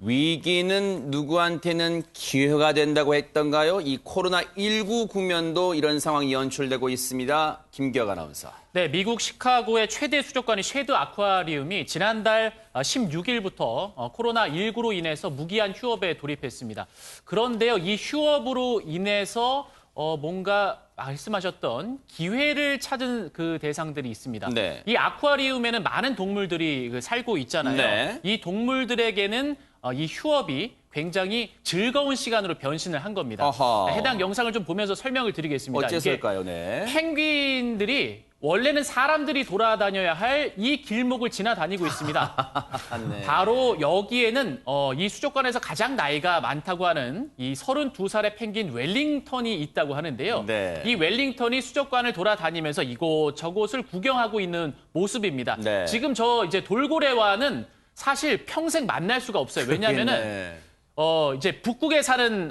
위기는 누구한테는 기회가 된다고 했던가요? 이 코로나19 국면도 이런 상황이 연출되고 있습니다. 김기혁 아나운서. 네, 미국 시카고의 최대 수족관인 쉐드 아쿠아리움이 지난달 16일부터 코로나19로 인해서 무기한 휴업에 돌입했습니다. 그런데요, 이 휴업으로 인해서 뭔가 말씀하셨던 기회를 찾은 그 대상들이 있습니다. 네. 이 아쿠아리움에는 많은 동물들이 살고 있잖아요. 네. 이 동물들에게는 이 휴업이 굉장히 즐거운 시간으로 변신을 한 겁니다. 어허. 해당 영상을 좀 보면서 설명을 드리겠습니다. 어째서일까요? 네. 펭귄들이 원래는 사람들이 돌아다녀야 할 이 길목을 지나다니고 있습니다. 네. 바로 여기에는 이 수족관에서 가장 나이가 많다고 하는 이 32살의 펭귄 웰링턴이 있다고 하는데요. 네. 이 웰링턴이 수족관을 돌아다니면서 이곳저곳을 구경하고 있는 모습입니다. 네. 지금 저 이제 돌고래와는 사실 평생 만날 수가 없어요. 왜냐하면은 이제 북극에 사는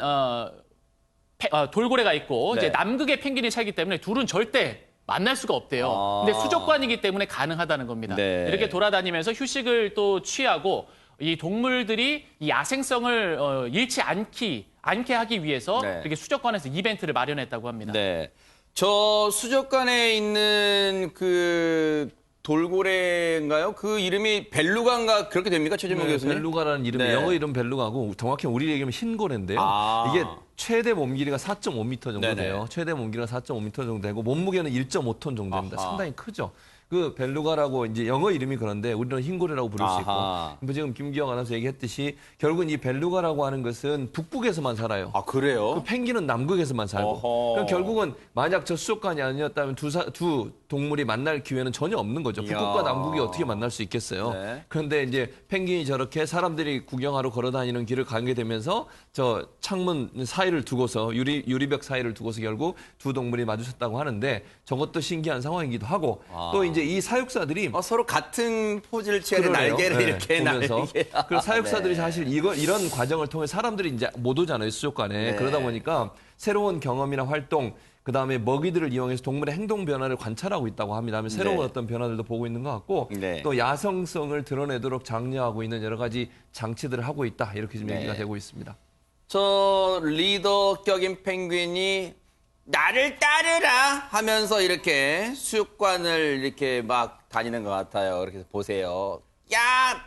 돌고래가 있고 네. 이제 남극의 펭귄이 살기 때문에 둘은 절대 만날 수가 없대요. 근데 수족관이기 때문에 가능하다는 겁니다. 네. 이렇게 돌아다니면서 휴식을 또 취하고 이 동물들이 이 야생성을 잃지 않게 하기 위해서 네. 이렇게 수족관에서 이벤트를 마련했다고 합니다. 네. 저 수족관에 있는 그 돌고래인가요? 그 이름이 벨루가인가 그렇게 됩니까? 최재명 네, 교수님? 벨루가라는 이름이 네. 영어 이름 벨루가고 정확히 우리 얘기하면 흰고래인데요. 아. 이게 최대 몸길이가 4.5m 정도 네네. 돼요. 최대 몸길이가 4.5m 정도 되고 몸무게는 1.5톤 정도 됩니다. 아하. 상당히 크죠. 그 벨루가라고 이제 영어 이름이 그런데 우리는 흰고래라고 부를 수 아하. 있고 지금 김기영 아나운서 얘기했듯이 결국은 이 벨루가라고 하는 것은 북극에서만 살아요. 아, 그래요? 그 펭귄은 남극에서만 살고. 어허. 그럼 결국은 만약 저 수족관이 아니었다면 두 동물이 만날 기회는 전혀 없는 거죠. 북극과 이야. 남극이 어떻게 만날 수 있겠어요. 네. 그런데 이제 펭귄이 저렇게 사람들이 구경하러 걸어다니는 길을 가게 되면서 저 창문 사이를 두고서 유리벽 사이를 두고서 결국 두 동물이 마주쳤다고 하는데 저것도 신기한 상황이기도 하고 또 이제 이 사육사들이 서로 같은 포즈를 취해야 돼. 그러네요. 날개를 네, 이렇게 보면서. 날개. 그 사육사들이 네. 사실 이런 과정을 통해 사람들이 이제 못 오잖아요, 수족관에. 네. 그러다 보니까 새로운 경험이나 활동, 그다음에 먹이들을 이용해서 동물의 행동 변화를 관찰하고 있다고 합니다. 하면 새로운 네. 어떤 변화들도 보고 있는 것 같고 네. 또 야성성을 드러내도록 장려하고 있는 여러 가지 장치들을 하고 있다. 이렇게 지금 네. 얘기가 되고 있습니다. 저 리더격인 펭귄이 나를 따르라 하면서 이렇게 수족관을 이렇게 막 다니는 것 같아요. 이렇게 보세요. 야,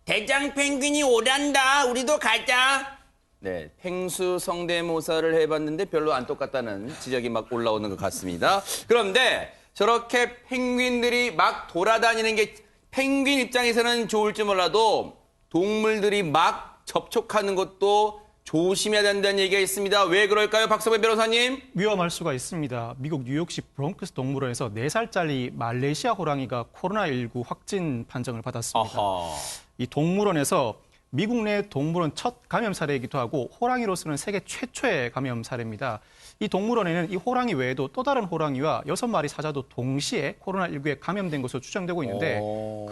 대장 펭귄이 오란다. 우리도 가자. 네, 펭수 성대모사를 해봤는데 별로 안 똑같다는 지적이 막 올라오는 것 같습니다. 그런데 저렇게 펭귄들이 막 돌아다니는 게 펭귄 입장에서는 좋을지 몰라도 동물들이 막 접촉하는 것도 조심해야 된다는 얘기가 있습니다. 왜 그럴까요, 박성배 변호사님? 위험할 수가 있습니다. 미국 뉴욕시 브롱크스 동물원에서 4살짜리 말레이시아 호랑이가 코로나19 확진 판정을 받았습니다. 아하. 이 동물원에서 미국 내 동물원 첫 감염 사례이기도 하고 호랑이로서는 세계 최초의 감염 사례입니다. 이 동물원에는 이 호랑이 외에도 또 다른 호랑이와 6마리 사자도 동시에 코로나19에 감염된 것으로 추정되고 있는데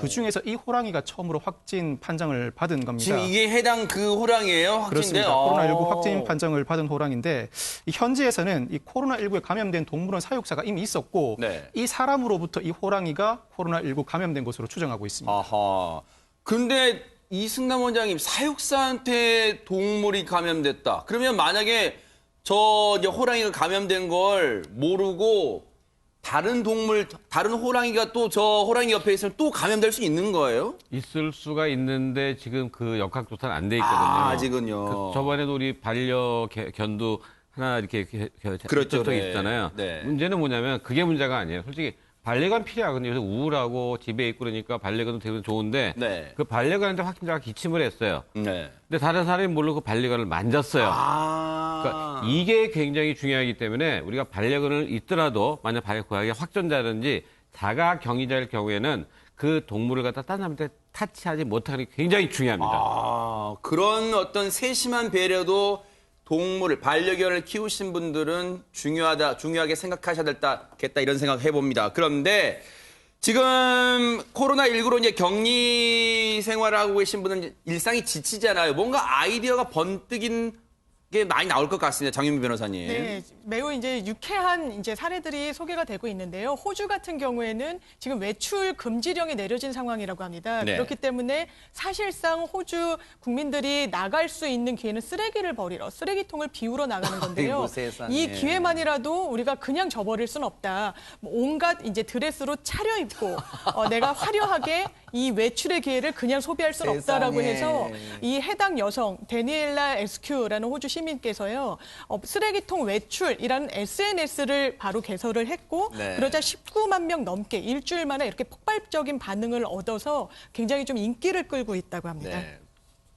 그중에서 이 호랑이가 처음으로 확진 판정을 받은 겁니다. 지금 이게 해당 그 호랑이에요? 확진돼요? 그렇습니다. 코로나19 확진 판정을 받은 호랑인데 이 현지에서는 이 코로나19에 감염된 동물원 사육사가 이미 있었고 네. 이 사람으로부터 이 호랑이가 코로나19 감염된 것으로 추정하고 있습니다. 아하. 근데 이승남 원장님, 사육사한테 동물이 감염됐다. 그러면 만약에 저 이제 호랑이가 감염된 걸 모르고 다른 호랑이가 또 저 호랑이 옆에 있으면 또 감염될 수 있는 거예요? 있을 수가 있는데 지금 그 역학조사는 안 돼 있거든요. 아직은요. 저번에도 우리 반려견도 하나 이렇게 그렇죠, 적이 네. 있잖아요. 네. 문제는 뭐냐면 그게 문제가 아니에요. 솔직히 반려견 필요하거든요. 요새 우울하고 집에 있고 그러니까 반려견도 되게 좋은데 네. 그 반려견한테 확진자가 기침을 했어요. 네. 근데 다른 사람이 모르고 그 반려견을 만졌어요. 그러니까 이게 굉장히 중요하기 때문에 우리가 반려견을 있더라도 만약 고양이가 확진자든지 자가 격리자일 경우에는 그 동물을 갖다 다른 사람한테 타치하지 못하는 게 굉장히 중요합니다. 그런 어떤 세심한 배려도 동물을, 반려견을 키우신 분들은 중요하게 생각하셔야 겠다 이런 생각 해봅니다. 그런데 지금 코로나19로 이제 격리 생활을 하고 계신 분은 일상이 지치잖아요. 뭔가 아이디어가 번뜩인 게 많이 나올 것 같습니다. 장윤미 변호사님. 네, 매우 이제 유쾌한 이제 사례들이 소개가 되고 있는데요. 호주 같은 경우에는 지금 외출 금지령이 내려진 상황이라고 합니다. 네. 그렇기 때문에 사실상 호주 국민들이 나갈 수 있는 기회는 쓰레기를 버리러 쓰레기통을 비우러 나가는 건데요. 아이고, 세상에. 이 기회만이라도 우리가 그냥 저버릴 순 없다. 뭐 온갖 이제 드레스로 차려입고 내가 화려하게 이 외출의 기회를 그냥 소비할 수는 없다라고 세상에. 해서 이 해당 여성 데니엘라 에스큐라는 호주 시민께서요 쓰레기통 외출이라는 SNS를 바로 개설을 했고 네. 그러자 19만 명 넘게 일주일 만에 이렇게 폭발적인 반응을 얻어서 굉장히 좀 인기를 끌고 있다고 합니다. 네.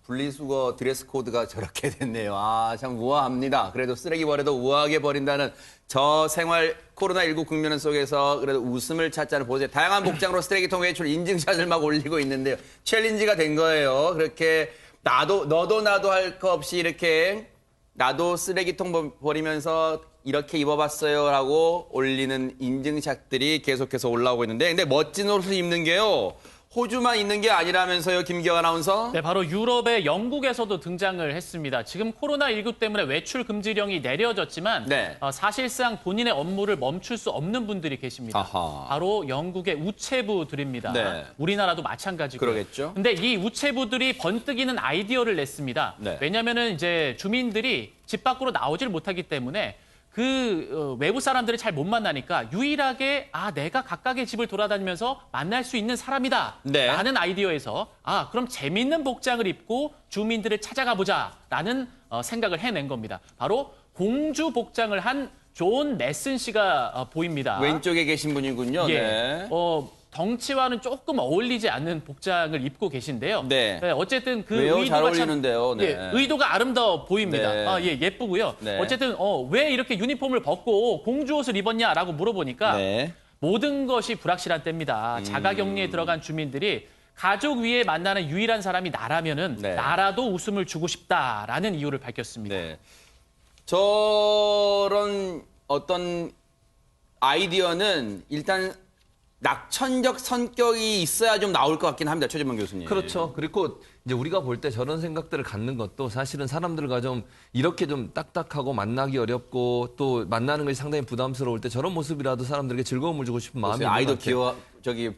분리수거 드레스 코드가 저렇게 됐네요. 아, 참 우아합니다. 그래도 쓰레기 버려도 우아하게 버린다는 저 생활 코로나19 국면 속에서 그래도 웃음을 찾자는 보세요. 다양한 복장으로 쓰레기통 외출 인증샷을 막 올리고 있는데요. 챌린지가 된 거예요. 그렇게 너도 나도 할 거 없이 이렇게 나도 쓰레기통 버리면서 이렇게 입어봤어요라고 올리는 인증샷들이 계속해서 올라오고 있는데 근데 멋진 옷을 입는 게요. 호주만 있는 게 아니라면서요, 김기화 아나운서? 네, 바로 유럽의 영국에서도 등장을 했습니다. 지금 코로나19 때문에 외출 금지령이 내려졌지만 네. 사실상 본인의 업무를 멈출 수 없는 분들이 계십니다. 아하. 바로 영국의 우체부들입니다. 네. 우리나라도 마찬가지고요. 그러겠죠. 근데 이 우체부들이 번뜩이는 아이디어를 냈습니다. 네. 왜냐하면은 이제 주민들이 집 밖으로 나오질 못하기 때문에 외부 사람들을 잘 못 만나니까 유일하게 내가 각각의 집을 돌아다니면서 만날 수 있는 사람이다 네. 라는 아이디어에서 그럼 재밌는 복장을 입고 주민들을 찾아가 보자라는 생각을 해낸 겁니다. 바로 공주 복장을 한 존 메슨 씨가 보입니다. 왼쪽에 계신 분이군요. 예. 네. 덩치와는 조금 어울리지 않는 복장을 입고 계신데요. 네. 어쨌든 그 왜요? 잘 의도가 어울리는데요. 네. 예, 의도가 아름다워 보입니다. 네. 예쁘고요. 네. 어쨌든 왜 이렇게 유니폼을 벗고 공주 옷을 입었냐라고 물어보니까 네. 모든 것이 불확실한 때입니다. 자가격리에 들어간 주민들이 가족 위에 만나는 유일한 사람이 나라면은 네. 나라도 웃음을 주고 싶다라는 이유를 밝혔습니다. 네. 저런 어떤 아이디어는 일단 낙천적 성격이 있어야 좀 나올 것 같긴 합니다. 최재만 교수님. 그렇죠. 그리고 이제 우리가 볼 때 저런 생각들을 갖는 것도 사실은 사람들과 좀 이렇게 좀 딱딱하고 만나기 어렵고 또 만나는 것이 상당히 부담스러울 때 저런 모습이라도 사람들에게 즐거움을 주고 싶은 마음이 있는 아이도 것 같아요.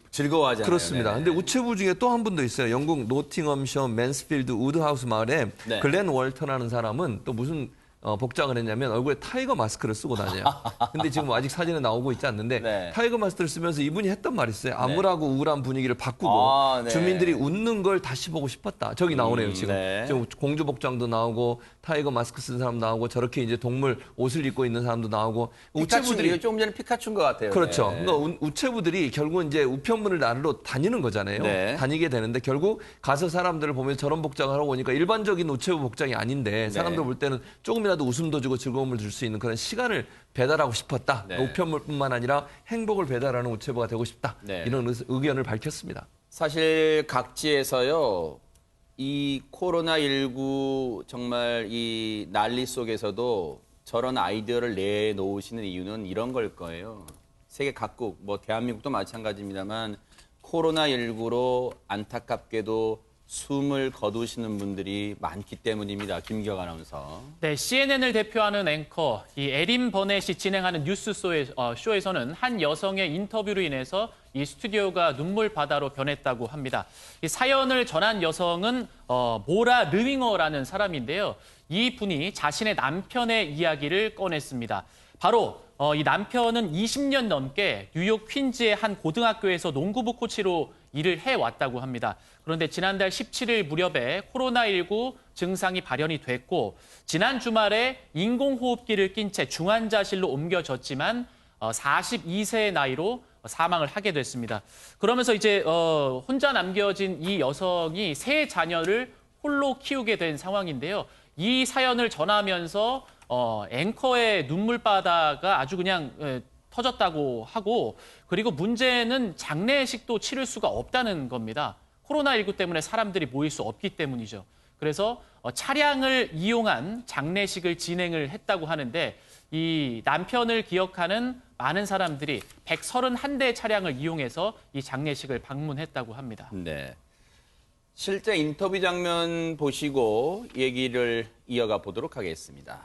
즐거워하잖아요. 그렇습니다. 네. 근데 우체부 중에 또 한 분도 있어요. 영국 노팅엄셔 맨스필드 우드하우스 마을에 네. 글렌 월터라는 사람은 또 무슨 복장을 했냐면 얼굴에 타이거 마스크를 쓰고 다녀요. 근데 지금 아직 사진에 나오고 있지 않는데 네. 타이거 마스크를 쓰면서 이분이 했던 말이 있어요. 암울하고 우울한 분위기를 바꾸고 네. 주민들이 웃는 걸 다시 보고 싶었다. 저기 나오네요, 지금. 네. 지금 공주 복장도 나오고 타이거 마스크 쓴 사람 나오고 저렇게 이제 동물 옷을 입고 있는 사람도 나오고 우체부들이 조금 전에 피카츄인 것 같아요. 그렇죠. 네. 그러니까 우체부들이 결국 이제 우편물을 나르러 다니는 거잖아요. 네. 다니게 되는데 결국 가서 사람들을 보면 저런 복장을 하고 오니까 일반적인 우체부 복장이 아닌데 사람들 볼 때는 조금이라도 웃음도 주고 즐거움을 줄 수 있는 그런 시간을 배달하고 싶었다. 네. 우편물뿐만 아니라 행복을 배달하는 우체부가 되고 싶다. 네. 이런 의견을 밝혔습니다. 사실 각지에서요. 이 코로나19 정말 이 난리 속에서도 저런 아이디어를 내놓으시는 이유는 이런 걸 거예요. 세계 각국, 뭐 대한민국도 마찬가지입니다만 코로나19로 안타깝게도 숨을 거두시는 분들이 많기 때문입니다. 김기화 아나운서. 네, CNN을 대표하는 앵커 이 에린 버넷이 진행하는 뉴스 쇼에서는 한 여성의 인터뷰로 인해서 이 스튜디오가 눈물 바다로 변했다고 합니다. 이 사연을 전한 여성은 모라 르윙어라는 사람인데요. 이 분이 자신의 남편의 이야기를 꺼냈습니다. 바로 이 남편은 20년 넘게 뉴욕 퀸즈의 한 고등학교에서 농구부 코치로 일을 해왔다고 합니다. 그런데 지난달 17일 무렵에 코로나19 증상이 발현이 됐고 지난 주말에 인공호흡기를 낀 채 중환자실로 옮겨졌지만 42세의 나이로 사망을 하게 됐습니다. 그러면서 이제 혼자 남겨진 이 여성이 세 자녀를 홀로 키우게 된 상황인데요. 이 사연을 전하면서 앵커의 눈물바다가 아주 그냥 터졌다고 하고 그리고 문제는 장례식도 치를 수가 없다는 겁니다. 코로나19 때문에 사람들이 모일 수 없기 때문이죠. 그래서 차량을 이용한 장례식을 진행을 했다고 하는데 이 남편을 기억하는 많은 사람들이 131대의 차량을 이용해서 이 장례식을 방문했다고 합니다. 네. 실제 인터뷰 장면 보시고 얘기를 이어가 보도록 하겠습니다.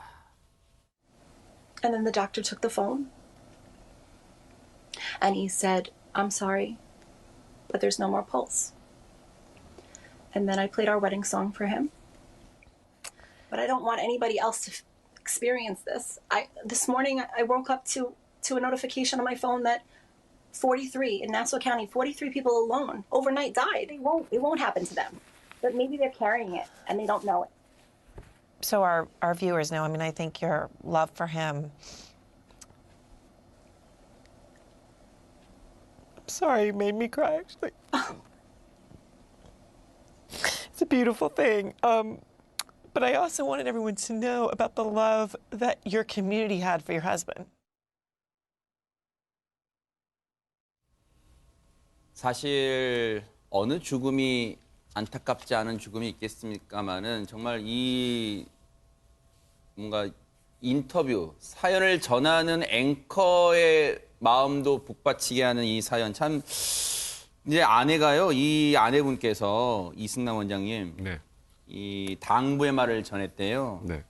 And then the doctor took the phone and he said, "I'm sorry, but there's no more pulse." And then I played our wedding song for him. But I don't want anybody else to experience this. This morning I woke up to a notification on my phone that 43 in Nassau County, 43 people alone overnight died. It won't happen to them. But maybe they're carrying it and they don't know it. So our viewers know, I mean, I think your love for him. I'm sorry, you made me cry, actually. It's a beautiful thing. But I also wanted everyone to know about the love that your community had for your husband. 사실 어느 죽음이 안타깝지 않은 죽음이 있겠습니까마는 정말 이 뭔가 인터뷰 사연을 전하는 앵커의 마음도 북받치게 하는 이 사연 참 이제 아내가요 이 아내분께서 이승남 원장님 네. 이 당부의 말을 전했대요. 네.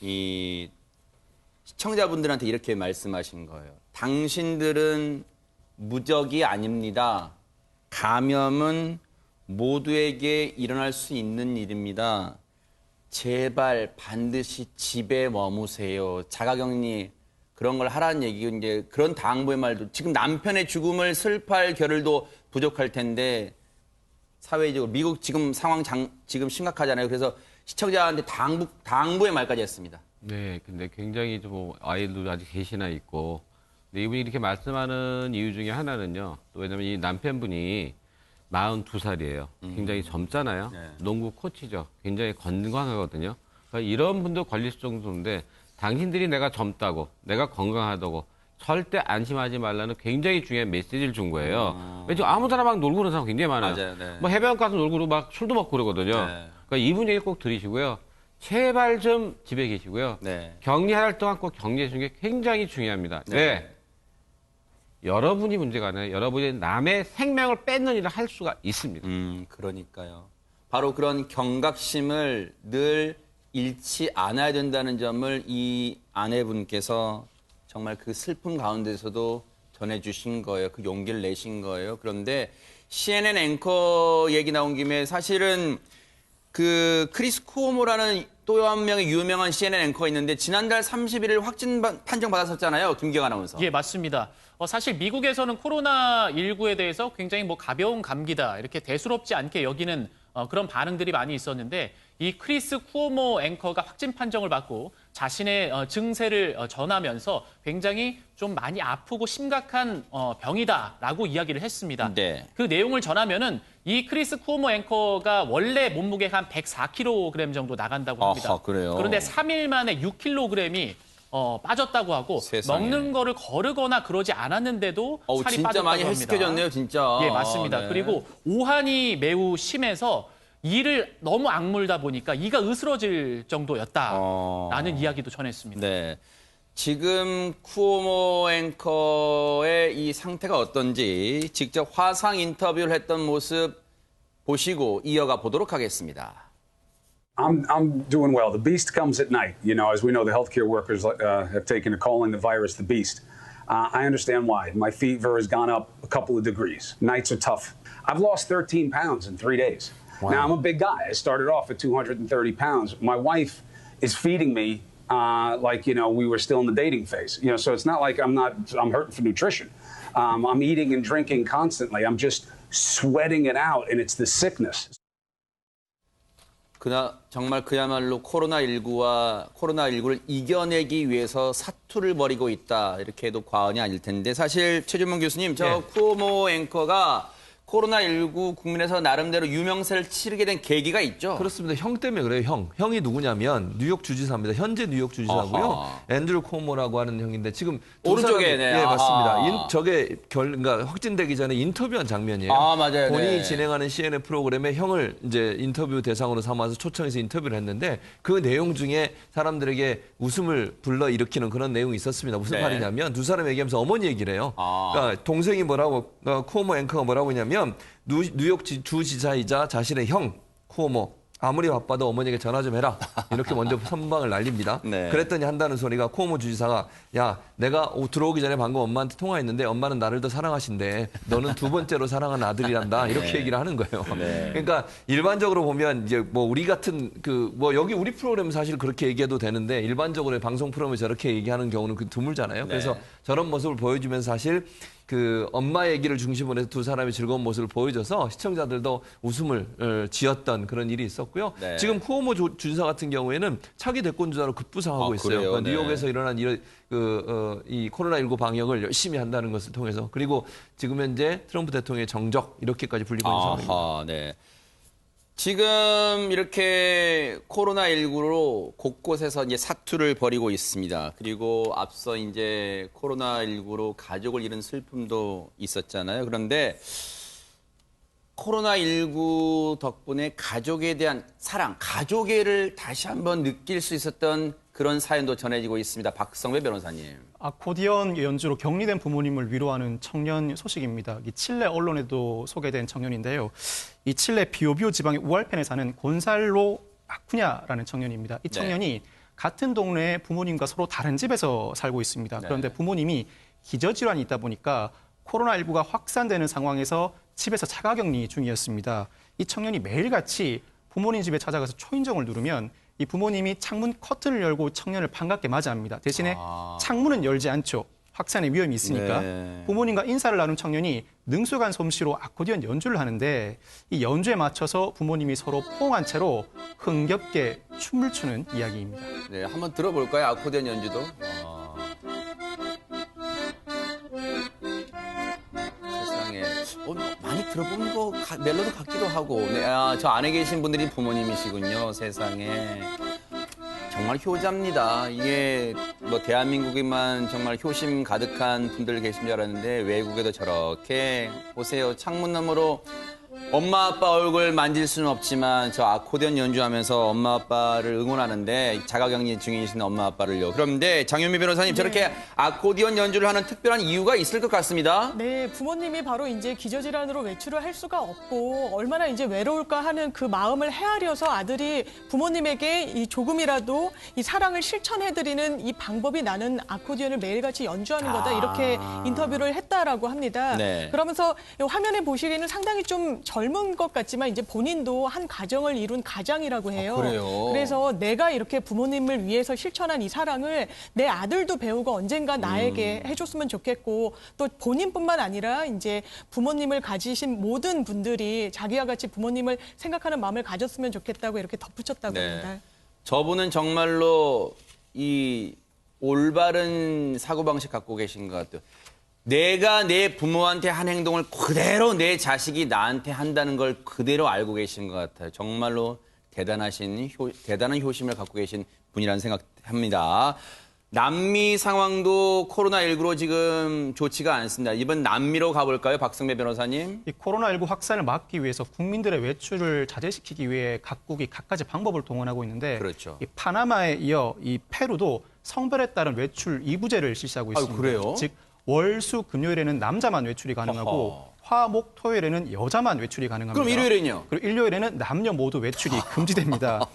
이 시청자분들한테 이렇게 말씀하신 거예요. 당신들은 무적이 아닙니다. 감염은 모두에게 일어날 수 있는 일입니다. 제발 반드시 집에 머무세요. 자가격리 그런 걸 하라는 얘기고 이제 그런 당부의 말도 지금 남편의 죽음을 슬퍼할 겨를도 부족할 텐데 사회적으로 미국 지금 상황 지금 심각하잖아요. 그래서 시청자한테 당부의 말까지 했습니다. 네, 근데 굉장히 좀 아이들도 아직 계시나 있고, 근데 이분이 이렇게 말씀하는 이유 중에 하나는요. 또 왜냐면 이 남편분이 42살이에요. 굉장히 젊잖아요. 네. 농구 코치죠. 굉장히 건강하거든요. 그러니까 이런 분도 걸릴 정도인데 당신들이 내가 젊다고, 내가 건강하다고 절대 안심하지 말라는 굉장히 중요한 메시지를 준 거예요. 왜냐면 아무데나 막 놀고 그러는 사람 굉장히 많아요. 맞아요, 네. 뭐 해변가 가서 놀고 막 술도 먹고 그러거든요. 네. 그러니까 이분 얘기 꼭 들으시고요. 제발 좀 집에 계시고요. 네. 격리할 동안 꼭 격리해 주는 게 굉장히 중요합니다. 네. 여러분이 문제가 아니라 여러분이 남의 생명을 뺏는 일을 할 수가 있습니다. 그러니까요. 바로 그런 경각심을 늘 잃지 않아야 된다는 점을 이 아내분께서 정말 그 슬픔 가운데서도 전해주신 거예요. 그 용기를 내신 거예요. 그런데 CNN 앵커 얘기 나온 김에 사실은 그 크리스 쿠오모라는 또 한 명의 유명한 CNN 앵커가 있는데 지난달 31일 확진 판정 받았었잖아요. 김기영 아나운서. 예, 맞습니다. 사실 미국에서는 코로나19에 대해서 굉장히 뭐 가벼운 감기다 이렇게 대수롭지 않게 여기는 그런 반응들이 많이 있었는데 이 크리스 쿠오모 앵커가 확진 판정을 받고 자신의 증세를 전하면서 굉장히 좀 많이 아프고 심각한 병이다라고 이야기를 했습니다. 네. 그 내용을 전하면은 이 크리스 쿠오모 앵커가 원래 몸무게가 한 104kg 정도 나간다고 합니다. 아하, 그래요? 그런데 3일 만에 6kg이 빠졌다고 하고 세상에. 먹는 거를 거르거나 그러지 않았는데도 살이 진짜 빠졌다고 많이 합니다. 헬스케졌네요, 진짜. 예, 맞습니다. 네. 그리고 오한이 매우 심해서 이를 너무 악물다 보니까 이가 으스러질 정도였다라는 이야기도 전했습니다. 네. 지금 쿠오모 앵커의 이 상태가 어떤지 직접 화상 인터뷰를 했던 모습 보시고 이어가 보도록 하겠습니다. I'm doing well. The beast comes at night. You know, as we know, the healthcare workers have taken to calling the virus the beast. I understand why. My fever has gone up a couple of degrees. Nights are tough. I've lost 13 pounds in 3 days. Wow. Now, I'm a big guy. I started off at 230 pounds. My wife is feeding me like, you know, we were still in the dating phase. You know, so it's not like I'm hurting for nutrition. I'm eating and drinking constantly. I'm just sweating it out, and it's the sickness. 정말 그야말로 코로나19를 이겨내기 위해서 사투를 벌이고 있다. 이렇게 해도 과언이 아닐 텐데 사실 최준문 교수님, 저 쿠오모 앵커가 코로나19 국민에서 나름대로 유명세를 치르게 된 계기가 있죠? 그렇습니다. 형 때문에 그래요, 형이 누구냐면 뉴욕 주지사입니다. 현재 뉴욕 주지사고요. 아하. 앤드류 쿠오모라고 하는 형인데 지금 오른쪽에, 네. 예, 맞습니다. 아하. 그러니까 확진되기 전에 인터뷰한 장면이에요. 아, 맞아요. 본인이 네. 진행하는 CNN 프로그램에 형을 이제 인터뷰 대상으로 삼아서 초청해서 인터뷰를 했는데 그 내용 중에 사람들에게 웃음을 불러일으키는 그런 내용이 있었습니다. 무슨 네. 말이냐면 두 사람 얘기하면서 어머니 얘기를 해요. 아. 그러니까 동생이 뭐라고 쿠오모 앵커가 뭐라고 했냐면 뉴욕 주지사이자 자신의 형 쿠오모 아무리 바빠도 어머니에게 전화 좀 해라. 이렇게 먼저 선방을 날립니다. 네. 그랬더니 한다는 소리가 쿠오모 주지사가 야 내가 들어오기 전에 방금 엄마한테 통화했는데 엄마는 나를 더 사랑하신대. 너는 두 번째로 사랑하는 아들이란다. 이렇게 얘기를 하는 거예요. 그러니까 일반적으로 보면 이제 뭐 우리 같은 뭐 여기 우리 프로그램 사실 그렇게 얘기해도 되는데 일반적으로 방송 프로그램에 저렇게 얘기하는 경우는 드물잖아요. 그래서 저런 모습을 보여주면 사실 엄마 얘기를 중심으로 해서 두 사람의 즐거운 모습을 보여줘서 시청자들도 웃음을 지었던 그런 일이 있었고요. 네. 지금 쿠오모 주지사 같은 경우에는 차기 대권 주자로 급부상하고 있어요. 그래요? 그러니까 뉴욕에서 일어난 이 코로나19 방역을 열심히 한다는 것을 통해서 그리고 지금 현재 트럼프 대통령의 정적 이렇게까지 불리고 있는 상황입니다. 아하, 네. 지금 이렇게 코로나19로 곳곳에서 이제 사투를 벌이고 있습니다. 그리고 앞서 이제 코로나19로 가족을 잃은 슬픔도 있었잖아요. 그런데 코로나19 덕분에 가족에 대한 사랑, 가족애를 다시 한번 느낄 수 있었던 그런 사연도 전해지고 있습니다. 박성배 변호사님. 아코디언 연주로 격리된 부모님을 위로하는 청년 소식입니다. 이 칠레 언론에도 소개된 청년인데요. 이 칠레 비오비오 지방의 우알펜에 사는 곤살로 아쿠냐라는 청년입니다. 이 청년이 같은 동네에 부모님과 서로 다른 집에서 살고 있습니다. 그런데 부모님이 기저질환이 있다 보니까 코로나19가 확산되는 상황에서 집에서 자가격리 중이었습니다. 이 청년이 매일같이 부모님 집에 찾아가서 초인종을 누르면 이 부모님이 창문 커튼을 열고 청년을 반갑게 맞이합니다. 대신에 창문은 열지 않죠. 확산의 위험이 있으니까. 부모님과 인사를 나눈 청년이 능숙한 솜씨로 아코디언 연주를 하는데 이 연주에 맞춰서 부모님이 서로 포옹한 채로 흥겹게 춤을 추는 이야기입니다. 네, 한번 들어볼까요? 아코디언 연주도. 세상에. 많이 들어본 거 멜로디 같기도 하고. 네, 저 안에 계신 분들이 부모님이시군요. 세상에. 정말 효자입니다. 이게 뭐 대한민국에만 정말 효심 가득한 분들 계신 줄 알았는데 외국에도 저렇게 보세요. 창문 너머로 엄마 아빠 얼굴 만질 수는 없지만 저 아코디언 연주하면서 엄마 아빠를 응원하는데 자가격리 중이신 엄마 아빠를요. 그런데 장현미 변호사님 저렇게 아코디언 연주를 하는 특별한 이유가 있을 것 같습니다. 네, 부모님이 바로 이제 기저질환으로 외출을 할 수가 없고 얼마나 이제 외로울까 하는 그 마음을 헤아려서 아들이 부모님에게 이 조금이라도 이 사랑을 실천해드리는 이 방법이 나는 아코디언을 매일같이 연주하는 거다 이렇게 인터뷰를 했다라고 합니다. 네. 그러면서 화면에 보시기에는 상당히 좀 젊은 것 같지만 이제 본인도 한 가정을 이룬 가장이라고 해요. 그래요? 그래서 내가 이렇게 부모님을 위해서 실천한 이 사랑을 내 아들도 배우고 언젠가 나에게 해줬으면 좋겠고 또 본인뿐만 아니라 이제 부모님을 가지신 모든 분들이 자기와 같이 부모님을 생각하는 마음을 가졌으면 좋겠다고 이렇게 덧붙였다고 합니다. 저분은 정말로 이 올바른 사고방식 갖고 계신 것 같아요. 내가 내 부모한테 한 행동을 그대로 내 자식이 나한테 한다는 걸 그대로 알고 계신 것 같아요. 정말로 대단한 효심을 갖고 계신 분이라는 생각합니다. 남미 상황도 코로나19로 지금 좋지가 않습니다. 이번 남미로 가볼까요, 박성배 변호사님? 이 코로나19 확산을 막기 위해서 국민들의 외출을 자제시키기 위해 각국이 각가지 방법을 동원하고 있는데 그렇죠. 이 파나마에 이어 이 페루도 성별에 따른 외출 2부제를 실시하고 있습니다. 그래요? 즉 월, 수, 금요일에는 남자만 외출이 가능하고 화, 목, 토요일에는 여자만 외출이 가능합니다. 그럼 일요일은요? 그리고 일요일에는 남녀 모두 외출이 금지됩니다.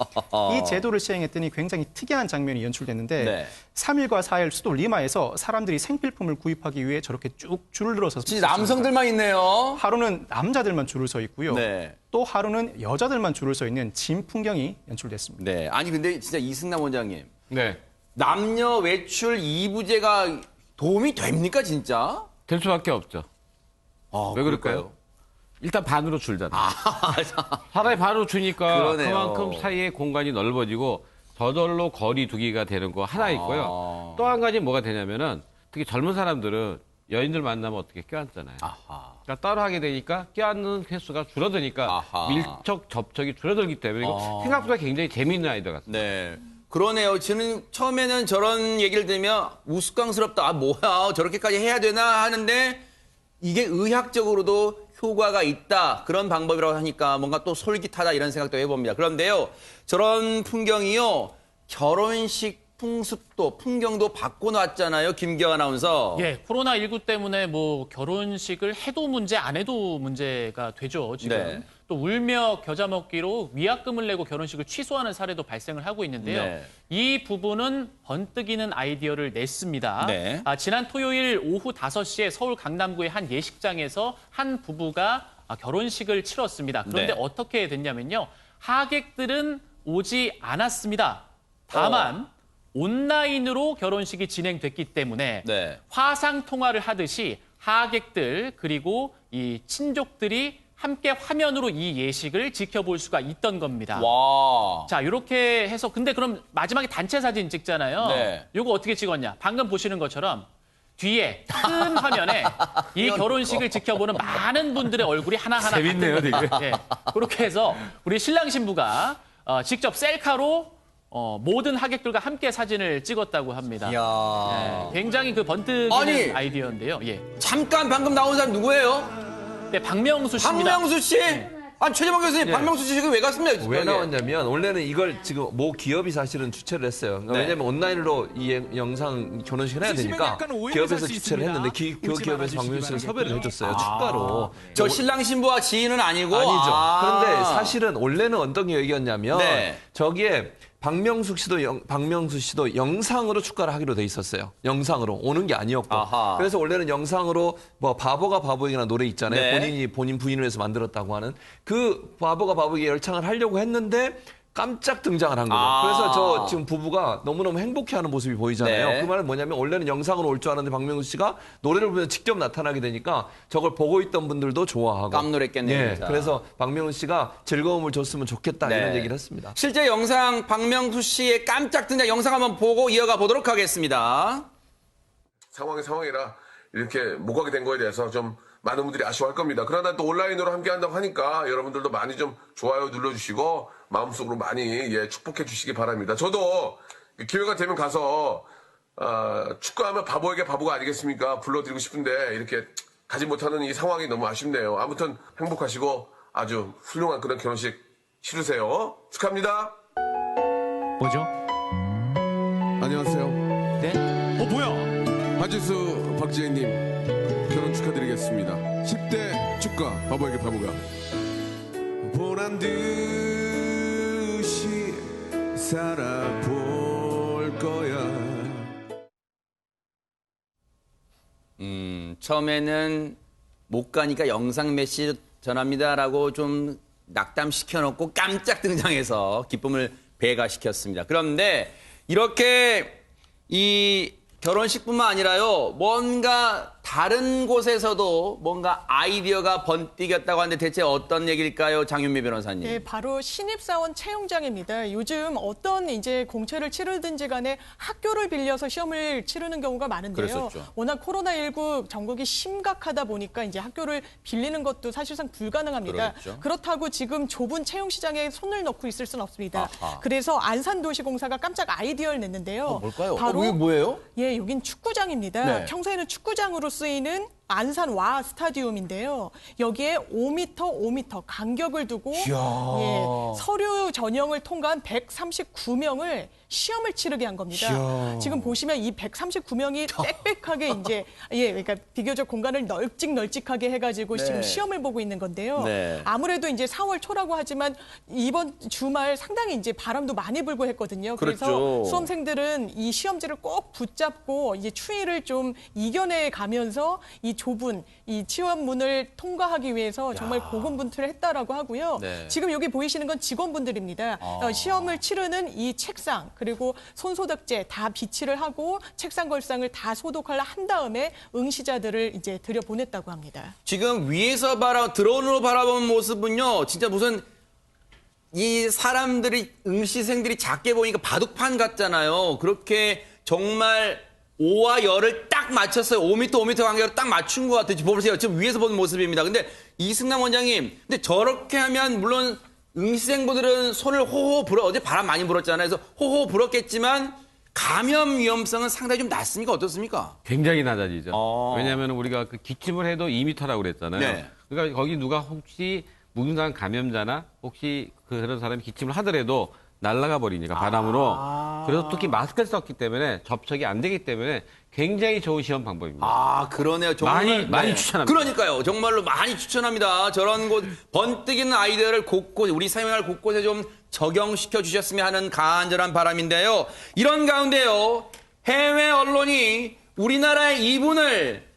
이 제도를 시행했더니 굉장히 특이한 장면이 연출됐는데 3일과 4일 수도 리마에서 사람들이 생필품을 구입하기 위해 저렇게 쭉 줄을 들어서 진짜 남성들만 있네요. 하루는 남자들만 줄을 서 있고요. 네. 또 하루는 여자들만 줄을 서 있는 진 풍경이 연출됐습니다. 네. 아니 근데 진짜 이승남 원장님. 네. 남녀 외출 2부제가 도움이 됩니까 진짜? 될 수밖에 없죠. 왜 그럴까요? 일단 반으로 줄잖아요. 사람이 반으로 주니까 그러네요. 그만큼 사이의 공간이 넓어지고 저절로 거리 두기가 되는 거 하나 있고요. 또 한 가지 뭐가 되냐면은 특히 젊은 사람들은 여인들 만나면 어떻게 껴안잖아요. 그러니까 따로 하게 되니까 껴안는 횟수가 줄어드니까 밀접 접촉이 줄어들기 때문에 이거 생각보다 굉장히 재미있는 아이디어 같습니다. 네. 그러네요. 저는 처음에는 저런 얘기를 들으면 우스꽝스럽다. 아, 뭐야. 저렇게까지 해야 되나 하는데 이게 의학적으로도 효과가 있다. 그런 방법이라고 하니까 뭔가 또 솔깃하다 이런 생각도 해봅니다. 그런데요. 저런 풍경이요. 결혼식 풍경도 바꿔놨잖아요. 김기화 아나운서. 예, 코로나19 때문에 뭐 결혼식을 해도 문제, 안 해도 문제가 되죠, 지금. 네. 또 울며 겨자 먹기로 위약금을 내고 결혼식을 취소하는 사례도 발생을 하고 있는데요. 네. 이 부분은 번뜩이는 아이디어를 냈습니다. 네. 지난 토요일 오후 5시에 서울 강남구의 한 예식장에서 한 부부가 결혼식을 치렀습니다. 그런데 네. 어떻게 됐냐면요. 하객들은 오지 않았습니다. 다만 온라인으로 결혼식이 진행됐기 때문에 네. 화상 통화를 하듯이 하객들 그리고 이 친족들이 함께 화면으로 이 예식을 지켜볼 수가 있던 겁니다. 와. 자, 이렇게 해서 근데 그럼 마지막에 단체 사진 찍잖아요. 네. 요거 어떻게 찍었냐? 방금 보시는 것처럼 뒤에 큰 화면에 이 결혼식을 지켜보는 많은 분들의 얼굴이 하나하나 재밌네요, 되게. 예, 그렇게 해서 우리 신랑 신부가 직접 셀카로 모든 하객들과 함께 사진을 찍었다고 합니다. 이야. 굉장히 그 번뜩이는 아니. 아이디어인데요. 예. 잠깐 방금 나온 사람 누구예요? 네, 박명수 씨입니다. 박명수 씨? 아니, 최재범 교수님, 예. 박명수 씨 지금 왜 갔습니까? 왜 여기? 나왔냐면 원래는 이걸 지금 모 기업이 사실은 주최를 했어요. 그러니까 네. 왜냐면 온라인으로 이 영상 결혼식을 해야 되니까 기업에서 주최를 했는데 그 기업에서 박명수 씨를 섭외를 해줬어요. 축가로. 저 신랑 신부와 지인은 아니고? 아니죠. 아. 그런데 사실은 원래는 어떤 얘기였냐면 네. 저기에 박명수 씨도 영상으로 축가를 하기로 돼 있었어요. 영상으로 오는 게 아니었고. 아하. 그래서 원래는 영상으로 뭐 바보가 바보에게나 노래 있잖아요. 네. 본인 부인을 위해서 만들었다고 하는 그 바보가 바보에게 열창을 하려고 했는데 깜짝 등장을 한 거죠. 아. 그래서 저 지금 부부가 너무너무 행복해하는 모습이 보이잖아요. 네. 그 말은 뭐냐면 원래는 영상으로 올 줄 알았는데 박명수 씨가 노래를 부르면서 직접 나타나게 되니까 저걸 보고 있던 분들도 좋아하고. 깜놀했겠네요, 예, 진짜. 그래서 박명수 씨가 즐거움을 줬으면 좋겠다 네. 이런 얘기를 했습니다. 실제 영상 박명수 씨의 깜짝 등장 영상 한번 보고 이어가 보도록 하겠습니다. 상황이라 이렇게 못 가게 된 거에 대해서 좀 많은 분들이 아쉬워할 겁니다. 그러나 또 온라인으로 함께 한다고 하니까 여러분들도 많이 좀 좋아요 눌러주시고 마음속으로 많이 축복해 주시기 바랍니다. 저도 기회가 되면 가서 축구하면 바보에게 바보가 아니겠습니까? 불러드리고 싶은데 이렇게 가지 못하는 이 상황이 너무 아쉽네요. 아무튼 행복하시고 아주 훌륭한 그런 결혼식 치르세요. 축하합니다. 뭐죠? 안녕하세요. 네? 뭐야? 하지수 박지혜님 결혼 축하드리겠습니다. 10대 축가 바보에게 바보가 보란 듯이 살아볼 거야. 처음에는 못 가니까 영상 메시지 전합니다라고 좀 낙담시켜놓고 깜짝 등장해서 기쁨을 배가시켰습니다. 그런데 이렇게 이 결혼식뿐만 아니라요, 뭔가 다른 곳에서도 뭔가 아이디어가 번뜩였다고 하는데 대체 어떤 얘기일까요, 장윤미 변호사님? 네, 바로 신입사원 채용장입니다. 요즘 어떤 이제 공채를 치르든지 간에 학교를 빌려서 시험을 치르는 경우가 많은데요. 그랬었죠. 워낙 코로나19 전국이 심각하다 보니까 이제 학교를 빌리는 것도 사실상 불가능합니다. 그러겠죠. 그렇다고 지금 좁은 채용 시장에 손을 넣고 있을 수는 없습니다. 아하. 그래서 안산도시공사가 깜짝 아이디어를 냈는데요. 뭘까요? 바로 이게 뭐예요? 예, 여긴 축구장입니다. 네. 평소에는 축구장으로 쓰이는 안산 와 스타디움인데요. 여기에 5m 간격을 두고 서류 전형을 통과한 139명을 시험을 치르게 한 겁니다. 지금 보시면 이 139명이 빽빽하게 이제 그러니까 비교적 공간을 널찍널찍하게 해가지고 지금 시험을 보고 있는 건데요. 네. 아무래도 이제 4월 초라고 하지만 이번 주말 상당히 이제 바람도 많이 불고 했거든요. 그래서 그렇죠. 수험생들은 이 시험지를 꼭 붙잡고 이제 추위를 좀 이겨내 가면서 이 좁은 이 시험문을 통과하기 위해서 정말 고군분투를 했다라고 하고요. 네. 지금 여기 보이시는 건 직원분들입니다. 시험을 치르는 이 책상 그리고 손소독제 다 비치를 하고 책상 걸상을 다 소독을 한 다음에 응시자들을 이제 들여보냈다고 합니다. 지금 위에서 드론으로 바라보는 모습은요, 진짜 무슨 이 사람들이, 응시생들이 작게 보니까 바둑판 같잖아요. 그렇게 정말 오와 열을 딱 맞췄어요. 5m 간격으로 딱 맞춘 것 같아요. 보세요. 지금 위에서 보는 모습입니다. 근데 이승남 원장님, 근데 저렇게 하면 물론 응시생분들은 손을 호호 어제 바람 많이 불었잖아요. 그래서 호호 불었겠지만 감염 위험성은 상당히 좀 낮습니까? 어떻습니까? 굉장히 낮아지죠. 왜냐하면 우리가 그 기침을 해도 2m라고 그랬잖아요. 네. 그러니까 거기 누가 혹시 무증상 감염자나 혹시 그런 사람이 기침을 하더라도 날아가 버리니까 바람으로. 그래서 특히 마스크를 썼기 때문에 접촉이 안 되기 때문에 굉장히 좋은 시험 방법입니다. 아, 그러네요. 정말 많이 추천합니다. 그러니까요. 정말로 많이 추천합니다. 저런 곳 번뜩이는 아이디어를 곳곳 우리 사회생활 곳곳에 좀 적용시켜 주셨으면 하는 간절한 바람인데요. 이런 가운데요. 해외 언론이 우리나라의 이분을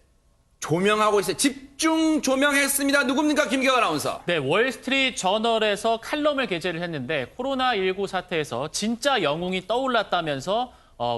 조명하고 있어요. 집중 조명했습니다. 누굽니까? 김경아 아나운서. 네, 월스트리트 저널에서 칼럼을 게재를 했는데 코로나19 사태에서 진짜 영웅이 떠올랐다면서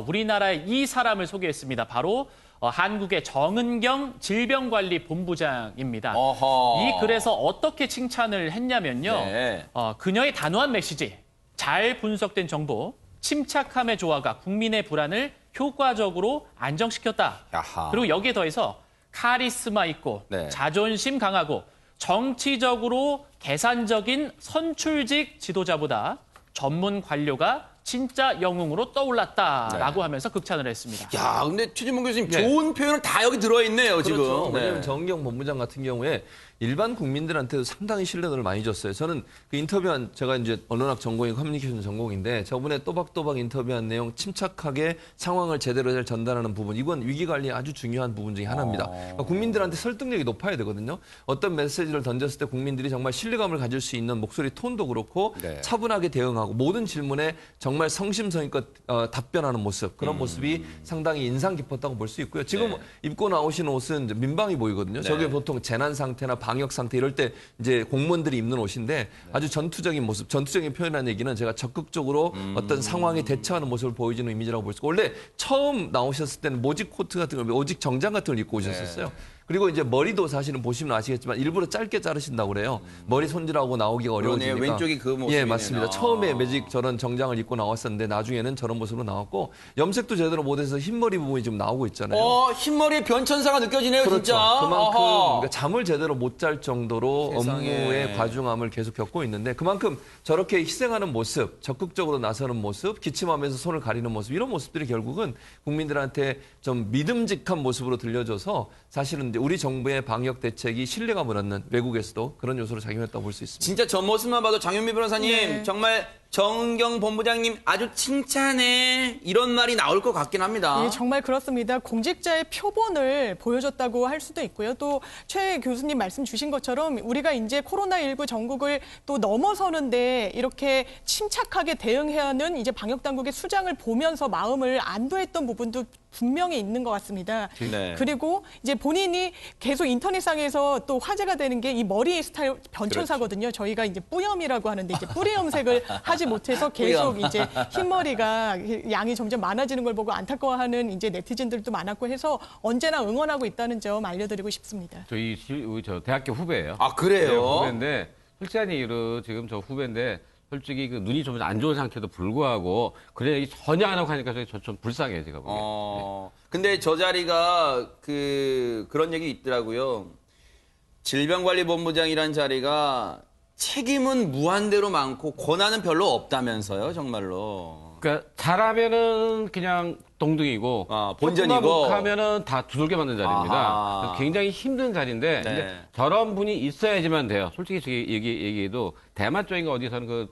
우리나라의 이 사람을 소개했습니다. 바로 한국의 정은경 질병관리본부장입니다. 어허. 이 글에서 어떻게 칭찬을 했냐면요. 네. 그녀의 단호한 메시지, 잘 분석된 정보, 침착함의 조화가 국민의 불안을 효과적으로 안정시켰다. 야하. 그리고 여기에 더해서 카리스마 있고 네. 자존심 강하고 정치적으로 계산적인 선출직 지도자보다 전문 관료가 진짜 영웅으로 떠올랐다라고 하면서 극찬을 했습니다. 야, 근데 최진봉 교수님 네. 좋은 표현은 다 여기 들어있네요, 그렇죠. 지금. 왜냐하면 정은경 본부장 같은 경우에 일반 국민들한테도 상당히 신뢰도를 많이 줬어요. 저는 그 인터뷰한 제가 이제 언론학 전공이고 커뮤니케이션 전공인데 저번에 또박또박 인터뷰한 내용 침착하게 상황을 제대로 잘 전달하는 부분 이건 위기 관리에 아주 중요한 부분 중에 하나입니다. 그러니까 국민들한테 설득력이 높아야 되거든요. 어떤 메시지를 던졌을 때 국민들이 정말 신뢰감을 가질 수 있는 목소리 톤도 그렇고 네. 차분하게 대응하고 모든 질문에 정말 성심성의껏 답변하는 모습 그런 모습이 상당히 인상 깊었다고 볼 수 있고요. 지금 네. 입고 나오신 옷은 이제 민방위 보이거든요. 저게 보통 재난 상태나 방역 상태 이럴 때 이제 공무원들이 입는 옷인데 아주 전투적인 모습, 전투적인 표현이라는 얘기는 제가 적극적으로 어떤 상황에 대처하는 모습을 보여주는 이미지라고 볼 수 있고 원래 처음 나오셨을 때는 모직 코트 같은 걸, 모직 정장 같은 걸 입고 오셨었어요. 그리고 이제 머리도 사실은 보시면 아시겠지만 일부러 짧게 자르신다고 그래요. 머리 손질하고 나오기가 어려워지니까. 그러네요. 왼쪽이 그 모습이네요. 예, 맞습니다. 처음에 매직 저런 정장을 입고 나왔었는데 나중에는 저런 모습으로 나왔고 염색도 제대로 못해서 흰머리 부분이 지금 나오고 있잖아요. 흰머리에 변천사가 느껴지네요, 그렇죠. 진짜. 그만큼 어허. 그러니까 잠을 제대로 못 잘 정도로 세상에. 업무의 과중함을 계속 겪고 있는데 그만큼 저렇게 희생하는 모습, 적극적으로 나서는 모습, 기침하면서 손을 가리는 모습 이런 모습들이 결국은 국민들한테 좀 믿음직한 모습으로 들려줘서 사실은 이제 우리 정부의 방역 대책이 신뢰감을 얻는 외국에서도 그런 요소로 작용했다고 볼 수 있습니다. 진짜 저 모습만 봐도 장윤미 변호사님 네. 정말 정은경 본부장님 아주 칭찬해 이런 말이 나올 것 같긴 합니다. 예, 정말 그렇습니다. 공직자의 표본을 보여줬다고 할 수도 있고요. 또 최 교수님 말씀 주신 것처럼 우리가 이제 코로나19 전국을 또 넘어서는데 이렇게 침착하게 대응해야 하는 이제 방역 당국의 수장을 보면서 마음을 안도했던 부분도 분명히 있는 것 같습니다. 네. 그리고 이제 본인이 계속 인터넷상에서 또 화제가 되는 게 이 머리 스타일 변천사거든요. 그렇죠. 저희가 이제 뿌염이라고 하는데 이제 뿌리 염색을 하지 못해서 계속 뿌염. 이제 흰머리가 양이 점점 많아지는 걸 보고 안타까워하는 이제 네티즌들도 많았고 해서 언제나 응원하고 있다는 점 알려드리고 싶습니다. 저 대학교 후배예요. 아, 그래요? 네, 후배인데 솔직한 얘기로 지금 저 후배인데 솔직히 그 눈이 좀 안 좋은 상태도 불구하고 그런 얘기 전혀 안 하고 하니까 저 좀 불쌍해요, 제가 보기엔. 근데 저 자리가 그런 얘기 있더라고요. 질병관리본부장이란 자리가 책임은 무한대로 많고 권한은 별로 없다면서요, 정말로. 그러니까 잘하면은 그냥 동등이고 본전이고 하면은 다 두들겨 맞는 자리입니다. 아하. 그래서 굉장히 힘든 자리인데 네. 근데 저런 분이 있어야지만 돼요. 솔직히 저기 얘기해도 대만 쪽인가 어디서는 그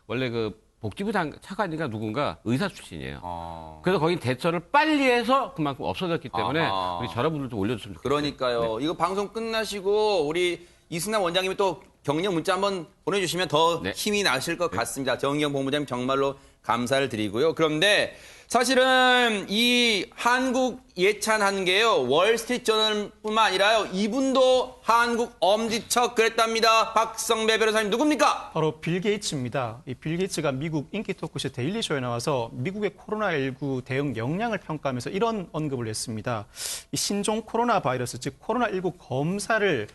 원래 그 복지부 차관이가 누군가 의사 출신이에요. 그래서 거기 대처를 빨리 해서 그만큼 없어졌기 때문에 아하. 우리 저런 분들 좀 올려줬으면 좋겠어요. 그러니까요. 이거 방송 끝나시고 우리 이승남 원장님이 또 격려 문자 한번 보내주시면 더 네. 힘이 나실 것 같습니다. 정은경 본부장님 정말로 감사를 드리고요. 그런데 사실은 이 한국 예찬한 게요. 월스트리트 저널뿐만 아니라요. 이분도 한국 엄지척 그랬답니다. 박성배 변호사님 누굽니까? 바로 빌 게이츠입니다. 이 빌 게이츠가 미국 인기 토크쇼 데일리 쇼에 나와서 미국의 코로나19 대응 역량을 평가하면서 이런 언급을 했습니다. 이 신종 코로나 바이러스, 즉 코로나19 검사를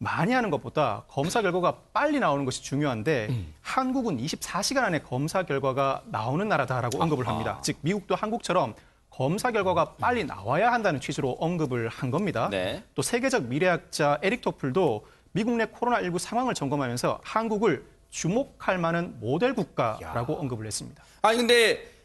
많이 하는 것보다 검사 결과가 빨리 나오는 것이 중요한데 한국은 24시간 안에 검사 결과가 나오는 나라다라고 언급을 합니다. 즉 미국도 한국처럼 검사 결과가 빨리 나와야 한다는 취지로 언급을 한 겁니다. 네. 또 세계적 미래학자 에릭 토플도 미국 내 코로나19 상황을 점검하면서 한국을 주목할 만한 모델 국가라고 언급을 했습니다. 아니 근데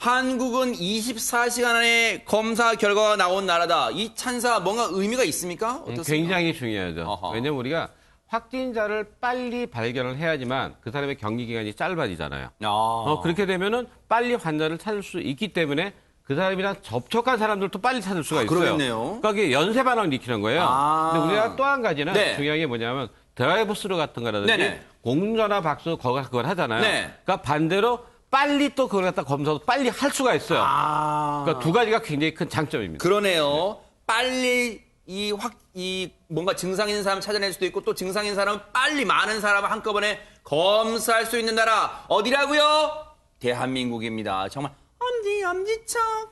한국은 24시간 안에 검사 결과가 나온 나라다. 이 찬사 뭔가 의미가 있습니까? 어떻습니까? 굉장히 중요하죠. 어허. 왜냐면 우리가 확진자를 빨리 발견을 해야지만 그 사람의 격리 기간이 짧아지잖아요. 아. 그렇게 되면은 빨리 환자를 찾을 수 있기 때문에 그 사람이랑 접촉한 사람들도 빨리 찾을 수가 있어요. 그러겠네요. 그러니까 이게 연쇄 반응을 일으키는 거예요. 아. 근데 우리가 또 한 가지는 네. 중요한 게 뭐냐면 드라이브 스루 같은 거라든지 네네. 공전화 박수 그걸 하잖아요. 네. 그러니까 반대로 빨리 또 그걸 갖다 검사도 빨리 할 수가 있어요. 아. 그러니까 두 가지가 굉장히 큰 장점입니다. 그러네요. 빨리 이 뭔가 증상 있는 사람을 찾아낼 수도 있고 또 증상 있는 사람은 빨리 많은 사람을 한꺼번에 검사할 수 있는 나라 어디라고요? 대한민국입니다. 정말 엄지척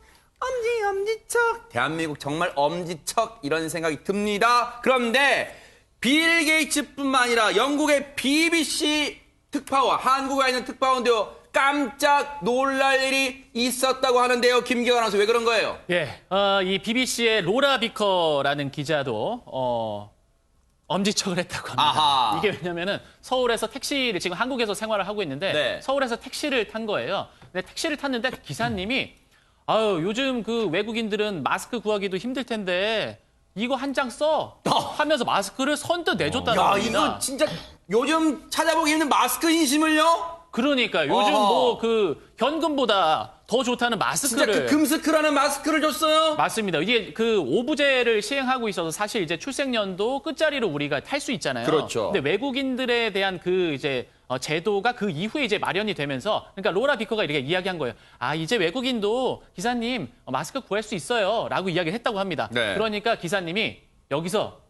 대한민국 정말 엄지척 이런 생각이 듭니다. 그런데 빌 게이츠뿐만 아니라 영국의 BBC 특파원, 한국에 있는 특파원도 깜짝 놀랄 일이 있었다고 하는데요. 김기현 아나운서 왜 그런 거예요? 예, 이 BBC의 로라 비커라는 기자도 엄지척을 했다고 합니다. 아하. 이게 왜냐면은 서울에서 택시를 지금 한국에서 생활을 하고 있는데 네. 서울에서 택시를 탄 거예요. 근데 택시를 탔는데 기사님이 아유 요즘 그 외국인들은 마스크 구하기도 힘들 텐데 이거 한 장 써 하면서 마스크를 선뜻 내줬다는 야, 겁니다. 이거 진짜 요즘 찾아보기 힘든 마스크 인심을요? 그러니까 요즘 어허. 뭐 그 현금보다 더 좋다는 진짜 마스크를 그 금스크라는 마스크를 줬어요? 맞습니다. 이게 그 오부제를 시행하고 있어서 사실 이제 출생연도 끝자리로 우리가 탈 수 있잖아요. 그렇죠. 근데 외국인들에 대한 그 이제 제도가 그 이후에 이제 마련이 되면서 그러니까 로라 비커가 이렇게 이야기한 거예요. 아, 이제 외국인도 기사님 마스크 구할 수 있어요라고 이야기를 했다고 합니다. 네. 그러니까 기사님이 여기서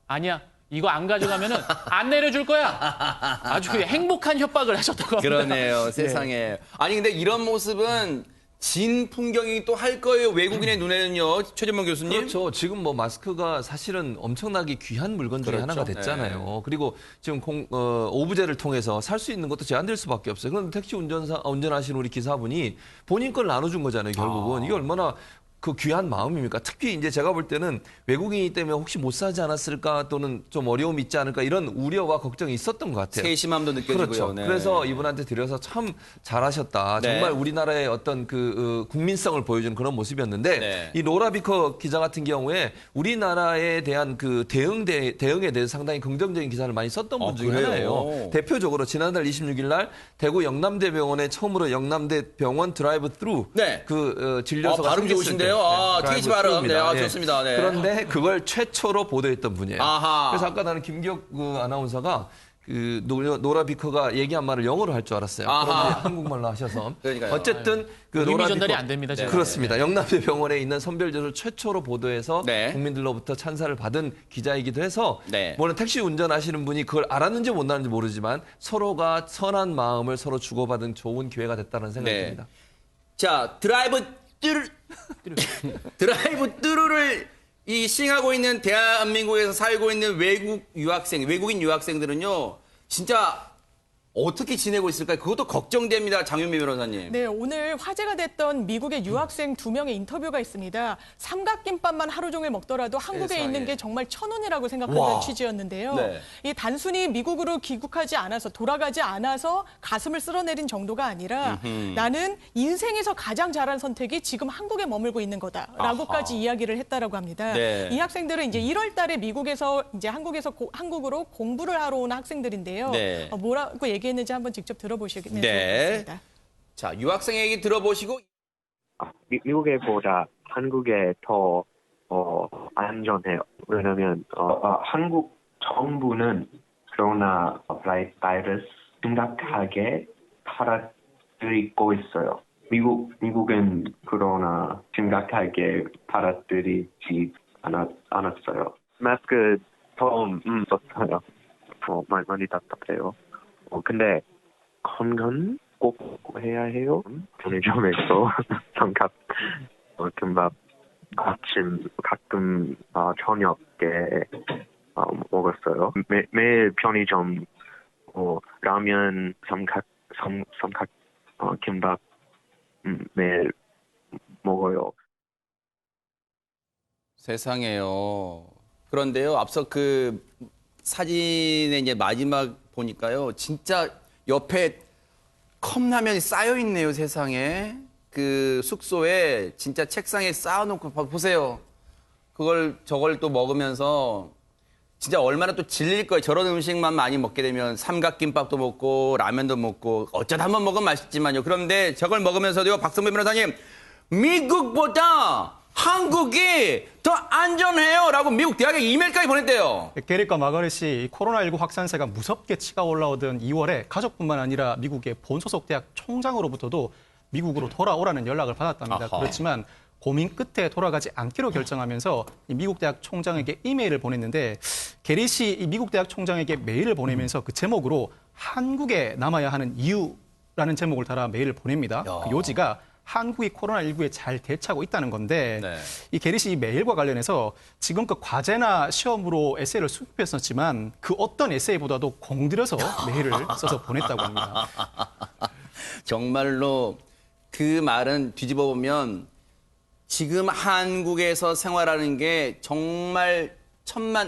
아니야. 이거 안 가져가면은 안 내려줄 거야. 아주 그 행복한 협박을 하셨다고 합니다. 그러네요, 예. 세상에. 아니, 근데 이런 모습은 진 풍경이 또 할 거예요, 외국인의 눈에는요, 최재만 교수님? 그렇죠. 지금 뭐 마스크가 사실은 엄청나게 귀한 물건 중에 그렇죠. 하나가 됐잖아요. 그리고 지금 오브제를 통해서 살 수 있는 것도 제한될 수밖에 없어요. 그런데 택시 운전하시는 우리 기사분이 본인 걸 나눠준 거잖아요, 결국은. 이게 얼마나 그 귀한 마음입니까? 특히 이제 제가 볼 때는 외국인이기 때문에 혹시 못 사지 않았을까 또는 좀 어려움이 있지 않을까 이런 우려와 걱정이 있었던 것 같아요. 세심함도 느껴지고요. 그렇죠. 네. 그래서 이분한테 드려서 참 잘하셨다. 네. 정말 우리나라의 어떤 그 국민성을 보여주는 그런 모습이었는데 네. 이 로라 비커 기자 같은 경우에 우리나라에 대한 그 대응에 대해서 상당히 긍정적인 기사를 많이 썼던 분 중에 그래요? 하나예요. 대표적으로 지난달 26일 날 대구 영남대병원에 처음으로 영남대병원 드라이브 스루 네. 그 진료소가 발음 생겼을 좋으신데요? 때. 아, 드라이브 TH 발음. 스루입니다. 네, 좋습니다. 네. 그런데 그걸 최초로 보도했던 분이에요. 아하. 그래서 아까 나는 김기혁 그 아나운서가 그 노라 비커가 얘기한 말을 영어로 할 줄 알았어요. 아하. 그런데 한국말로 하셔서. 그러니까요. 어쨌든 그 의미 노라 전달이 비커 안 됩니다, 제가. 그렇습니다. 영남대병원에 있는 선별전을 최초로 보도해서 네. 국민들로부터 찬사를 받은 기자이기도 해서 네. 물론 택시 운전하시는 분이 그걸 알았는지 못 알았는지 모르지만 서로가 선한 마음을 서로 주고받은 좋은 기회가 됐다는 생각이 네. 듭니다. 자, 드라이브 뚜루를 이 시행하고 있는 대한민국에서 살고 있는 외국인 유학생들은요, 진짜 어떻게 지내고 있을까요? 그것도 걱정됩니다, 장윤미 변호사님. 네, 오늘 화제가 됐던 미국의 유학생 2명의 인터뷰가 있습니다. 삼각김밥만 하루 종일 먹더라도 한국에 세상에. 있는 게 정말 천원이라고 생각한다는 와. 취지였는데요. 네. 이 단순히 미국으로 귀국하지 않아서 돌아가지 않아서 가슴을 쓸어내린 정도가 아니라 나는 인생에서 가장 잘한 선택이 지금 한국에 머물고 있는 거다라고까지 이야기를 했다라고 합니다. 네. 이 학생들은 이제 1월 달에 미국에서 이제 한국으로 공부를 하러 온 학생들인데요. 네. 뭐라고 얘기했는지 한번 직접 들어보시겠습니다. 네. 자, 유학생 얘기 들어보시고. 미국에보다 한국에 더 안전해요. 왜냐면 한국 정부는 코로나 바이러스 심각하게 받아들이고 있어요. 미국은 코로나 심각하게 받아들이지 않았어요. 마스크 처음 썼어요. 많이 답답해요. 근데 건강 꼭 해야 해요. 편의점에서 삼각 김밥 아침 가끔 저녁에 먹었어요. 매일 편의점 라면 삼각 김밥 매일 먹어요. 세상에요. 그런데요, 앞서 그 사진의 이제 마지막 보니까요, 진짜 옆에 컵라면이 쌓여 있네요, 세상에. 그 숙소에 진짜 책상에 쌓아놓고 보세요. 저걸 또 먹으면서 진짜 얼마나 또 질릴 거예요. 저런 음식만 많이 먹게 되면 삼각김밥도 먹고 라면도 먹고 어쩌다 한번 먹으면 맛있지만요. 그런데 저걸 먹으면서도요. 박성배 변호사님 미국보다 한국이 더 안전해요 라고 미국 대학에 이메일까지 보냈대요. 게리과 마거릿이 코로나19 확산세가 무섭게 치가 올라오던 2월에 가족뿐만 아니라 미국의 본소속 대학 총장으로부터도 미국으로 돌아오라는 연락을 받았답니다. 아하. 그렇지만 고민 끝에 돌아가지 않기로 결정하면서 이 미국 대학 총장에게 이메일을 보냈는데 게릿이 이 미국 대학 총장에게 메일을 보내면서 그 제목으로 한국에 남아야 하는 이유라는 제목을 달아 메일을 보냅니다. 그 요지가 한국이 코로나19에 잘 대처하고 있다는 건데 네. 이 게릿이 이 메일과 관련해서 지금껏 과제나 시험으로 에세이를 수급했었지만 그 어떤 에세이보다도 공들여서 메일을 써서 보냈다고 합니다. 정말로 그 말은 뒤집어 보면 지금 한국에서 생활하는 게 정말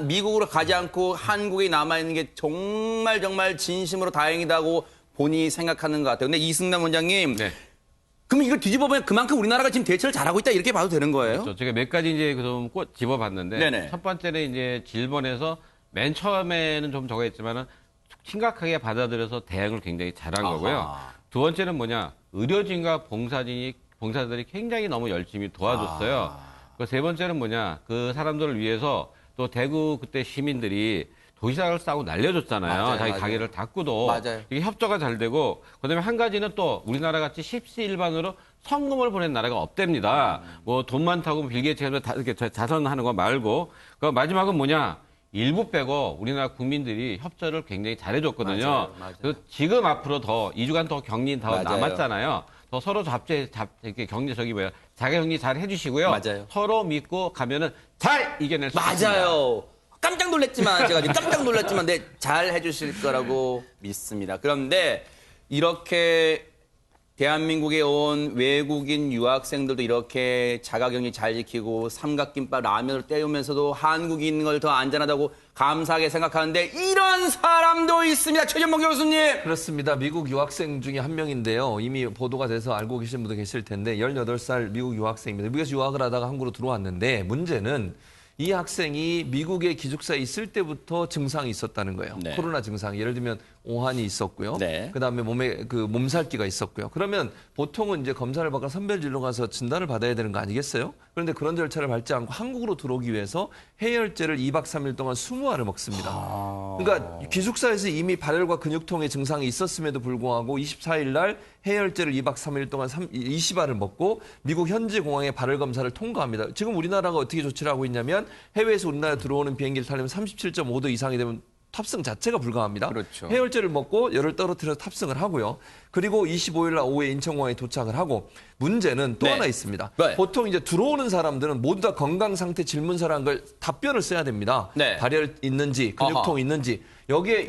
미국으로 가지 않고 한국에 남아있는 게 정말 진심으로 다행이다고 본인이 생각하는 것 같아요. 근데 이승남 원장님, 네. 그럼 이걸 뒤집어 보면 그만큼 우리나라가 지금 대처를 잘하고 있다 이렇게 봐도 되는 거예요? 그렇죠. 제가 몇 가지 이제 좀 집어봤는데 네네. 첫 번째는 이제 질본에서 맨 처음에는 좀 저거 했지만은 심각하게 받아들여서 대응을 굉장히 잘한 거고요. 두 번째는 뭐냐, 의료진과 봉사들이 굉장히 너무 열심히 도와줬어요. 그 세 번째는 뭐냐, 그 사람들을 위해서 또 대구 그때 시민들이 도시락을 싸고 날려줬잖아요. 자기 가게를 닫고도. 맞아요. 이게 협조가 잘 되고, 그다음에 한 가지는 또 우리나라 같이 십시일반으로 성금을 보낸 나라가 없답니다. 뭐 돈 많다고 빌 게이츠가 다 이렇게 자선하는 거 말고. 그 마지막은 뭐냐, 일부 빼고 우리나라 국민들이 협조를 굉장히 잘해줬거든요. 맞아요. 그래서 지금 앞으로 더 2주간 더 격리 더 맞아요. 남았잖아요. 더 서로 이렇게 자가격리 잘 해주시고요. 맞아요. 서로 믿고 가면은 잘 이겨낼 수 있습니다. 맞아요. 깜짝 놀랐지만 제가 지금 깜짝 놀랐지만 잘 해주실 거라고 믿습니다. 그런데 이렇게 대한민국에 온 외국인 유학생들도 이렇게 자가격리 잘 지키고 삼각김밥 라면을 때우면서도 한국에 있는 걸 더 안전하다고 감사하게 생각하는데 이런 사람도 있습니다. 최전봉 교수님. 그렇습니다. 미국 유학생 중에 한 명인데요. 이미 보도가 돼서 알고 계신 분도 계실 텐데 18살 미국 유학생입니다. 미국에서 유학을 하다가 한국으로 들어왔는데 문제는 이 학생이 미국에 기숙사에 있을 때부터 증상이 있었다는 거예요. 네. 코로나 증상. 예를 들면 오한이 있었고요. 네. 그다음에 몸에 그 몸살기가 있었고요. 그러면 보통은 이제 검사를 받고 선별진료 가서 진단을 받아야 되는 거 아니겠어요? 그런데 그런 절차를 밟지 않고 한국으로 들어오기 위해서 해열제를 2박 3일 동안 20알을 먹습니다. 그러니까 기숙사에서 이미 발열과 근육통의 증상이 있었음에도 불구하고 24일 날 해열제를 2박 3일 동안 20알을 먹고 미국 현지 공항에 발열 검사를 통과합니다. 지금 우리나라가 어떻게 조치를 하고 있냐면 해외에서 우리나라 들어오는 비행기를 타려면 37.5도 이상이 되면 탑승 자체가 불가합니다. 그렇죠. 해열제를 먹고 열을 떨어뜨려서 탑승을 하고요. 그리고 25일 날 오후에 인천공항에 도착을 하고 문제는 또 네. 하나 있습니다. 네. 보통 이제 들어오는 사람들은 모두 다 건강 상태 질문서라는 걸 답변을 써야 됩니다. 네. 발열 있는지 근육통 아하. 있는지 여기에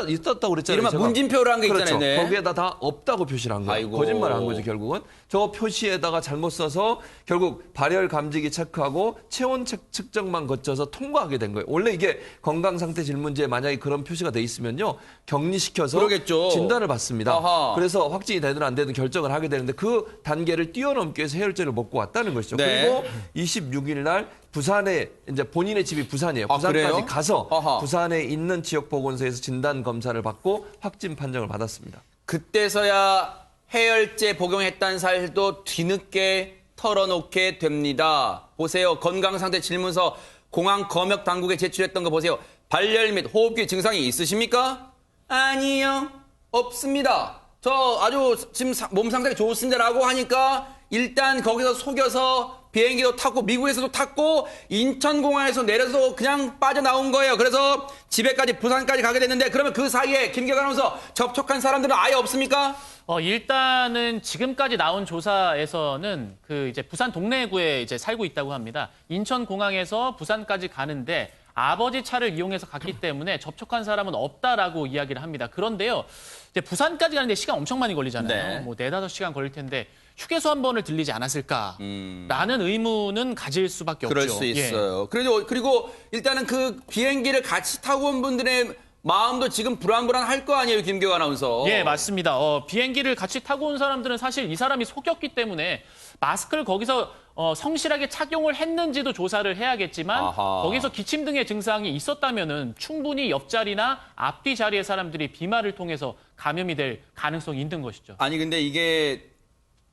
있었다고 그랬잖아요. 이른바 제가. 문진표라는 게 그렇죠. 있잖아요. 네. 거기에다 다 없다고 표시를 한 거예요. 아이고. 거짓말을 한 거죠, 결국은. 저 표시에다가 잘못 써서 결국 발열 감지기 체크하고 체온 측정만 거쳐서 통과하게 된 거예요. 원래 이게 건강 상태 질문지에 만약에 그런 표시가 돼 있으면요. 격리시켜서 그러겠죠. 진단을 받습니다. 아하. 그래서 확진이 되든 안 되든 결정을 하게 되는데 그 단계를 뛰어넘기 위해서 해열제를 먹고 왔다는 것이죠. 네. 그리고 26일 날 부산에 이제 본인의 집이 부산이에요. 아, 부산까지 그래요? 가서 아하. 부산에 있는 지역 보건소에서 진단 검사를 받고 확진 판정을 받았습니다. 그때서야 해열제 복용했다는 사실도 뒤늦게 털어놓게 됩니다. 보세요. 건강상태 질문서 공항 검역 당국에 제출했던 거 보세요. 발열 및 호흡기 증상이 있으십니까? 아니요. 없습니다. 저 아주 지금 몸 상태가 좋습니다라고 하니까 일단 거기서 속여서 비행기도 탔고 미국에서도 탔고 인천공항에서 내려서 그냥 빠져나온 거예요. 그래서 집에까지 부산까지 가게 됐는데 그러면 그 사이에 김기혁 아나운서 접촉한 사람들은 아예 없습니까? 일단은 지금까지 나온 조사에서는 그 이제 부산 동래구에 이제 살고 있다고 합니다. 인천공항에서 부산까지 가는데 아버지 차를 이용해서 갔기 때문에 접촉한 사람은 없다라고 이야기를 합니다. 그런데요, 이제 부산까지 가는데 시간 엄청 많이 걸리잖아요. 네. 뭐 4-5시간 걸릴 텐데 휴게소 한 번을 들리지 않았을까라는 의문은 가질 수밖에 그럴 없죠. 수 있어요. 그리고 일단은 그 비행기를 같이 타고 온 분들의 마음도 지금 불안할 거 아니에요, 김기혁 아나운서. 예, 맞습니다. 비행기를 같이 타고 온 사람들은 사실 이 사람이 속였기 때문에 마스크를 거기서 성실하게 착용을 했는지도 조사를 해야겠지만 아하. 거기서 기침 등의 증상이 있었다면은 충분히 옆자리나 앞뒤 자리의 사람들이 비말을 통해서 감염이 될 가능성이 있는 것이죠. 아니 근데 이게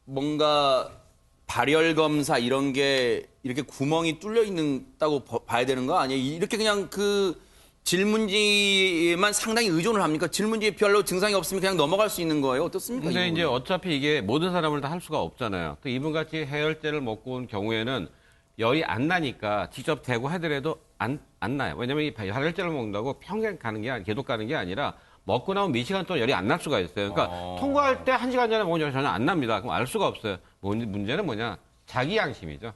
뭔가 발열 검사 이런 게 이렇게 구멍이 뚫려 있다고 봐야 되는 거 아니에요? 이렇게 그냥 그 질문지에만 상당히 의존을 합니까? 질문지에 별로 증상이 없으면 그냥 넘어갈 수 있는 거예요? 어떻습니까? 근데 이 이제 부분은? 어차피 이게 모든 사람을 다 할 수가 없잖아요. 또 이분같이 해열제를 먹고 온 경우에는 열이 안 나니까 직접 대고 하더라도 안 나요. 왜냐면 이 해열제를 먹는다고 평생 가는 게 계속 가는 게 아니라 먹고 나면 몇 시간 동안 열이 안 날 수가 있어요. 그러니까 통과할 때 1시간 전에 먹으면 열이 전혀 안 납니다. 그럼 알 수가 없어요. 문제는 뭐냐? 자기 양심이죠.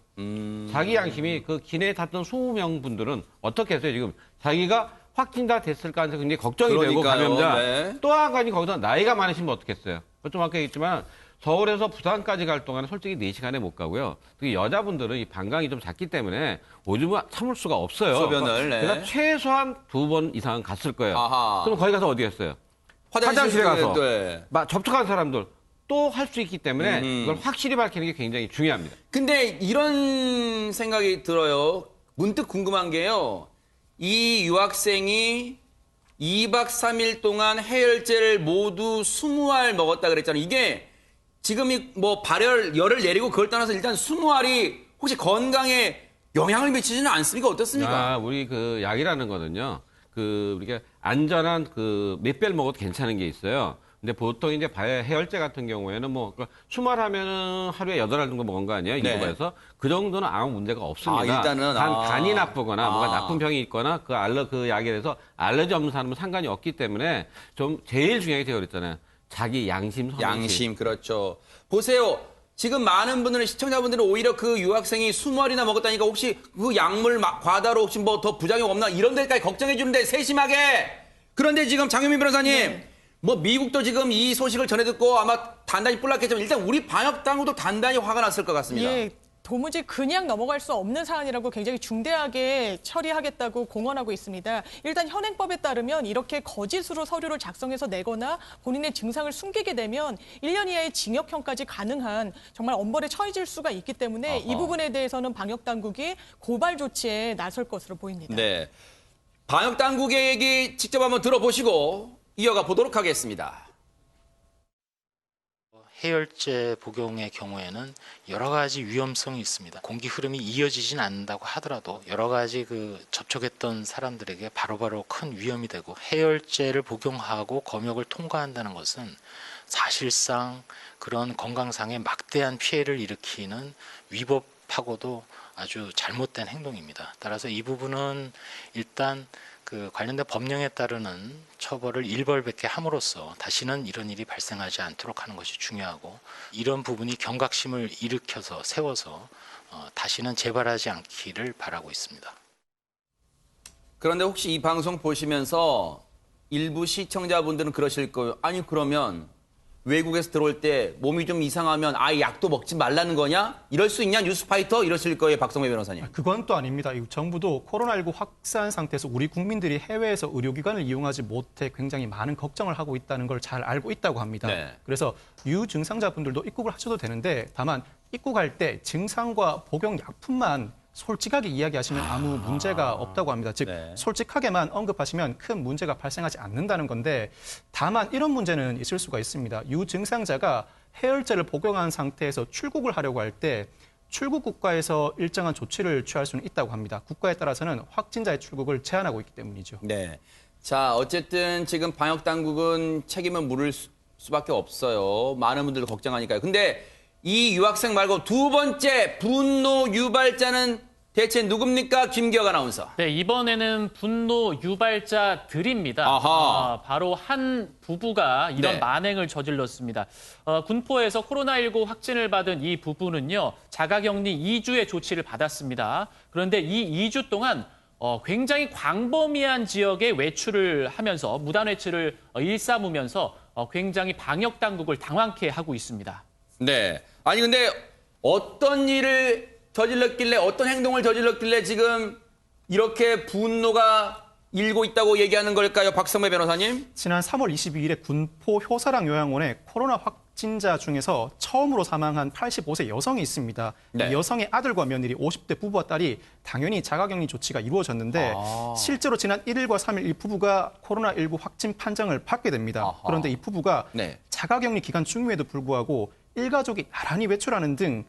자기 양심이 그 기내에 탔던 20명 분들은 어떻게 했어요? 지금 자기가 확진자 됐을까 해서 굉장히 걱정이 되고 그러니까요. 감염자. 네. 또 한 가지 거기서 나이가 많으시면 어떻겠어요? 좀 아까 얘기했지만 서울에서 부산까지 갈 동안은 솔직히 4시간에 못 가고요. 특히 여자분들은 이 방광이 좀 작기 때문에 오줌을 참을 수가 없어요. 소변을, 네. 그러니까 최소한 2번 이상은 갔을 거예요. 아하. 그럼 거기 가서 어디 했어요? 화장실에 가서 네. 접촉한 사람들 또 할 수 있기 때문에 이걸 확실히 밝히는 게 굉장히 중요합니다. 근데 이런 생각이 들어요. 문득 궁금한 게요. 이 유학생이 2박 3일 동안 해열제를 모두 20알 먹었다 그랬잖아요. 이게 지금이 뭐 열을 내리고 그걸 떠나서 일단 20알이 혹시 건강에 영향을 미치지는 않습니까? 어떻습니까? 우리 그 약이라는 거는요. 우리가 안전한 몇 배를 먹어도 괜찮은 게 있어요. 근데 보통 이제 해열제 같은 경우에는 뭐 수말 하면은 하루에 8알 정도 먹은 거 아니에요? 네. 이거에서 그 정도는 아무 문제가 없습니다. 일단은 간이 나쁘거나 뭔가 나쁜 병이 있거나 그 약에 대해서 알러지 없는 사람은 상관이 없기 때문에 좀 제일 중요하게 제가 그랬잖아요. 자기 양심 선택. 양심 그렇죠. 보세요. 지금 많은 분들은 시청자분들은 오히려 그 유학생이 20알이나 먹었다니까 혹시 그 약물 과다로 혹시 뭐 더 부작용 없나 이런 데까지 걱정해 주는데 세심하게. 그런데 지금 장현민 변호사님 네. 뭐 미국도 지금 이 소식을 전해 듣고 아마 단단히 뿔났겠지만 일단 우리 방역 당국도 단단히 화가 났을 것 같습니다. 예, 도무지 그냥 넘어갈 수 없는 사안이라고 굉장히 중대하게 처리하겠다고 공언하고 있습니다. 일단 현행법에 따르면 이렇게 거짓으로 서류를 작성해서 내거나 본인의 증상을 숨기게 되면 1년 이하의 징역형까지 가능한 정말 엄벌에 처해질 수가 있기 때문에 이 부분에 대해서는 방역 당국이 고발 조치에 나설 것으로 보입니다. 네. 방역 당국의 얘기 직접 한번 들어보시고 이어가 보도록 하겠습니다. 해열제 복용의 경우에는 여러 가지 위험성이 있습니다. 공기 흐름이 이어지진 않는다고 하더라도 여러 가지 접촉했던 사람들에게 바로바로 큰 위험이 되고 해열제를 복용하고 검역을 통과한다는 것은 사실상 그런 건강상의 막대한 피해를 일으키는 위법하고도 아주 잘못된 행동입니다. 따라서 이 부분은 일단 관련된 법령에 따르는 처벌을 일벌백계 함으로써 다시는 이런 일이 발생하지 않도록 하는 것이 중요하고 이런 부분이 경각심을 일으켜서 세워서 다시는 재발하지 않기를 바라고 있습니다. 그런데 혹시 이 방송 보시면서 일부 시청자분들은 그러실 거예요. 아니 그러면 외국에서 들어올 때 몸이 좀 이상하면 아예 약도 먹지 말라는 거냐? 이럴 수 있냐 뉴스파이터? 이러실 거예요 박성배 변호사님. 그건 또 아닙니다. 정부도 코로나19 확산 상태에서 우리 국민들이 해외에서 의료기관을 이용하지 못해 굉장히 많은 걱정을 하고 있다는 걸 잘 알고 있다고 합니다. 네. 그래서 유증상자분들도 입국을 하셔도 되는데 다만 입국할 때 증상과 복용 약품만 솔직하게 이야기하시면 아무 문제가 없다고 합니다. 즉 네. 솔직하게만 언급하시면 큰 문제가 발생하지 않는다는 건데 다만 이런 문제는 있을 수가 있습니다. 유증상자가 해열제를 복용한 상태에서 출국을 하려고 할 때 출국 국가에서 일정한 조치를 취할 수는 있다고 합니다. 국가에 따라서는 확진자의 출국을 제한하고 있기 때문이죠. 네. 자 어쨌든 지금 방역 당국은 책임을 물을 수밖에 없어요. 많은 분들 걱정하니까요. 근데 이 유학생 말고 두 번째 분노 유발자는 대체 누굽니까? 김기혁 아나운서. 네, 이번에는 분노 유발자들입니다. 바로 한 부부가 이런 네. 만행을 저질렀습니다. 군포에서 코로나19 확진을 받은 이 부부는요, 자가격리 2주의 조치를 받았습니다. 그런데 이 2주 동안 굉장히 광범위한 지역에 외출을 하면서 무단 외출을 일삼으면서 굉장히 방역 당국을 당황케 하고 있습니다. 네. 아니 근데 어떤 일을 저질렀길래 어떤 행동을 저질렀길래 지금 이렇게 분노가 일고 있다고 얘기하는 걸까요, 박성배 변호사님? 지난 3월 22일에 군포 효사랑 요양원에 코로나 확진자 중에서 처음으로 사망한 85세 여성이 있습니다. 네. 이 여성의 아들과 며느리 50대 부부와 딸이 당연히 자가격리 조치가 이루어졌는데 실제로 지난 1일과 3일 이 부부가 코로나19 확진 판정을 받게 됩니다. 그런데 이 부부가 네. 자가격리 기간 중임에도 불구하고 일가족이 나란히 외출하는 등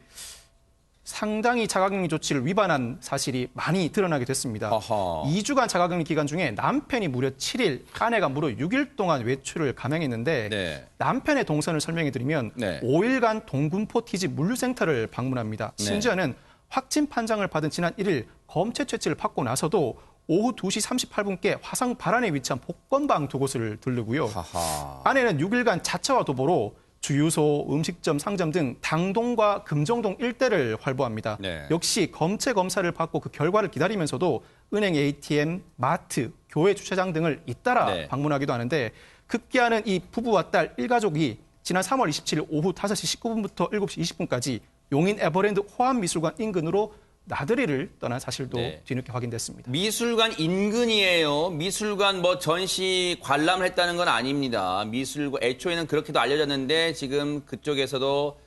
상당히 자가격리 조치를 위반한 사실이 많이 드러나게 됐습니다. 2주간 자가격리 기간 중에 남편이 무려 7일, 아내가 무려 6일 동안 외출을 감행했는데 네. 남편의 동선을 설명해드리면 네. 5일간 동군포 TG 물류센터를 방문합니다. 네. 심지어는 확진 판정을 받은 지난 1일 검체 채취를 받고 나서도 오후 2시 38분께 화성 발안에 위치한 복권방 두 곳을 들르고요. 아내는 6일간 자차와 도보로 주유소, 음식점, 상점 등 당동과 금정동 일대를 활보합니다. 네. 역시 검체 검사를 받고 그 결과를 기다리면서도 은행 ATM, 마트, 교회 주차장 등을 잇따라 네. 방문하기도 하는데 급기야는 이 부부와 딸 일가족이 지난 3월 27일 오후 5시 19분부터 7시 20분까지 용인 에버랜드 호암미술관 인근으로 나들이를 떠난 사실도 네. 뒤늦게 확인됐습니다. 미술관 인근이에요. 미술관 뭐 전시 관람을 했다는 건 아닙니다. 미술관 애초에는 그렇게도 알려졌는데 지금 그쪽에서도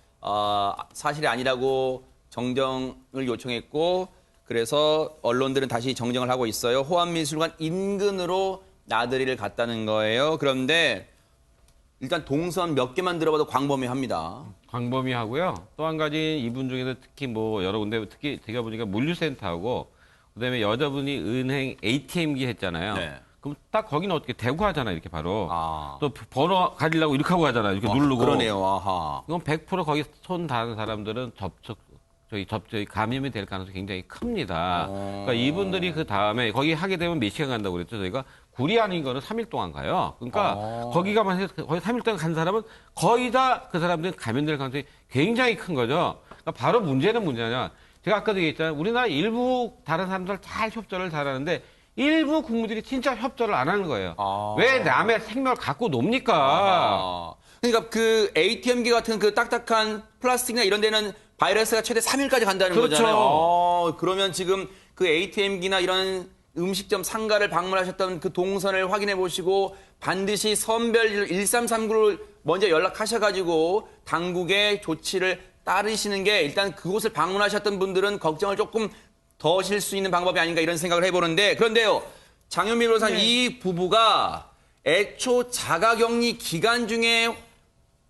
사실이 아니라고 정정을 요청했고 그래서 언론들은 다시 정정을 하고 있어요. 호암미술관 인근으로 나들이를 갔다는 거예요. 그런데 일단 동선 몇 개만 들어봐도 광범위합니다. 광범위하고요. 또 한 가지 이분 중에서 특히 뭐 여러 군데 특히 제가 보니까 물류센터하고 그다음에 여자분이 은행 ATM기 했잖아요. 네. 그럼 딱 거기는 어떻게 대고 하잖아요. 이렇게 바로. 또 번호 가지려고 이렇게 하고 가잖아요. 이렇게 누르고. 그러네요. 아하. 이건 100% 거기 손 닿은 사람들은 저희 감염이 될 가능성이 굉장히 큽니다. 그러니까 이분들이 그 다음에 거기 하게 되면 몇 시간 간다고 그랬죠. 저희가 구리 아닌 거는 3일 동안 가요. 그러니까 거기 가만 해서 거의 3일 동안 간 사람은 거의 다 그 사람들은 감염될 가능성이 굉장히 큰 거죠. 그러니까 바로 문제는 뭐냐면 제가 아까도 얘기했잖아요. 우리나라 일부 다른 사람들 잘 협조를 잘하는데 일부 국민들이 진짜 협조를 안 하는 거예요. 왜 남의 생명을 갖고 놉니까? 그러니까 그 ATM기 같은 그 딱딱한 플라스틱이나 이런 데는 바이러스가 최대 3일까지 간다는 그렇죠. 거잖아요. 그러면 지금 그 ATM기나 이런 음식점 상가를 방문하셨던 그 동선을 확인해 보시고 반드시 선별 1339를 먼저 연락하셔가지고 당국의 조치를 따르시는 게 일단 그곳을 방문하셨던 분들은 걱정을 조금 더 실 수 있는 방법이 아닌가 이런 생각을 해보는데 그런데요. 장현미 변호사님 이 부부가 애초 자가격리 기간 중에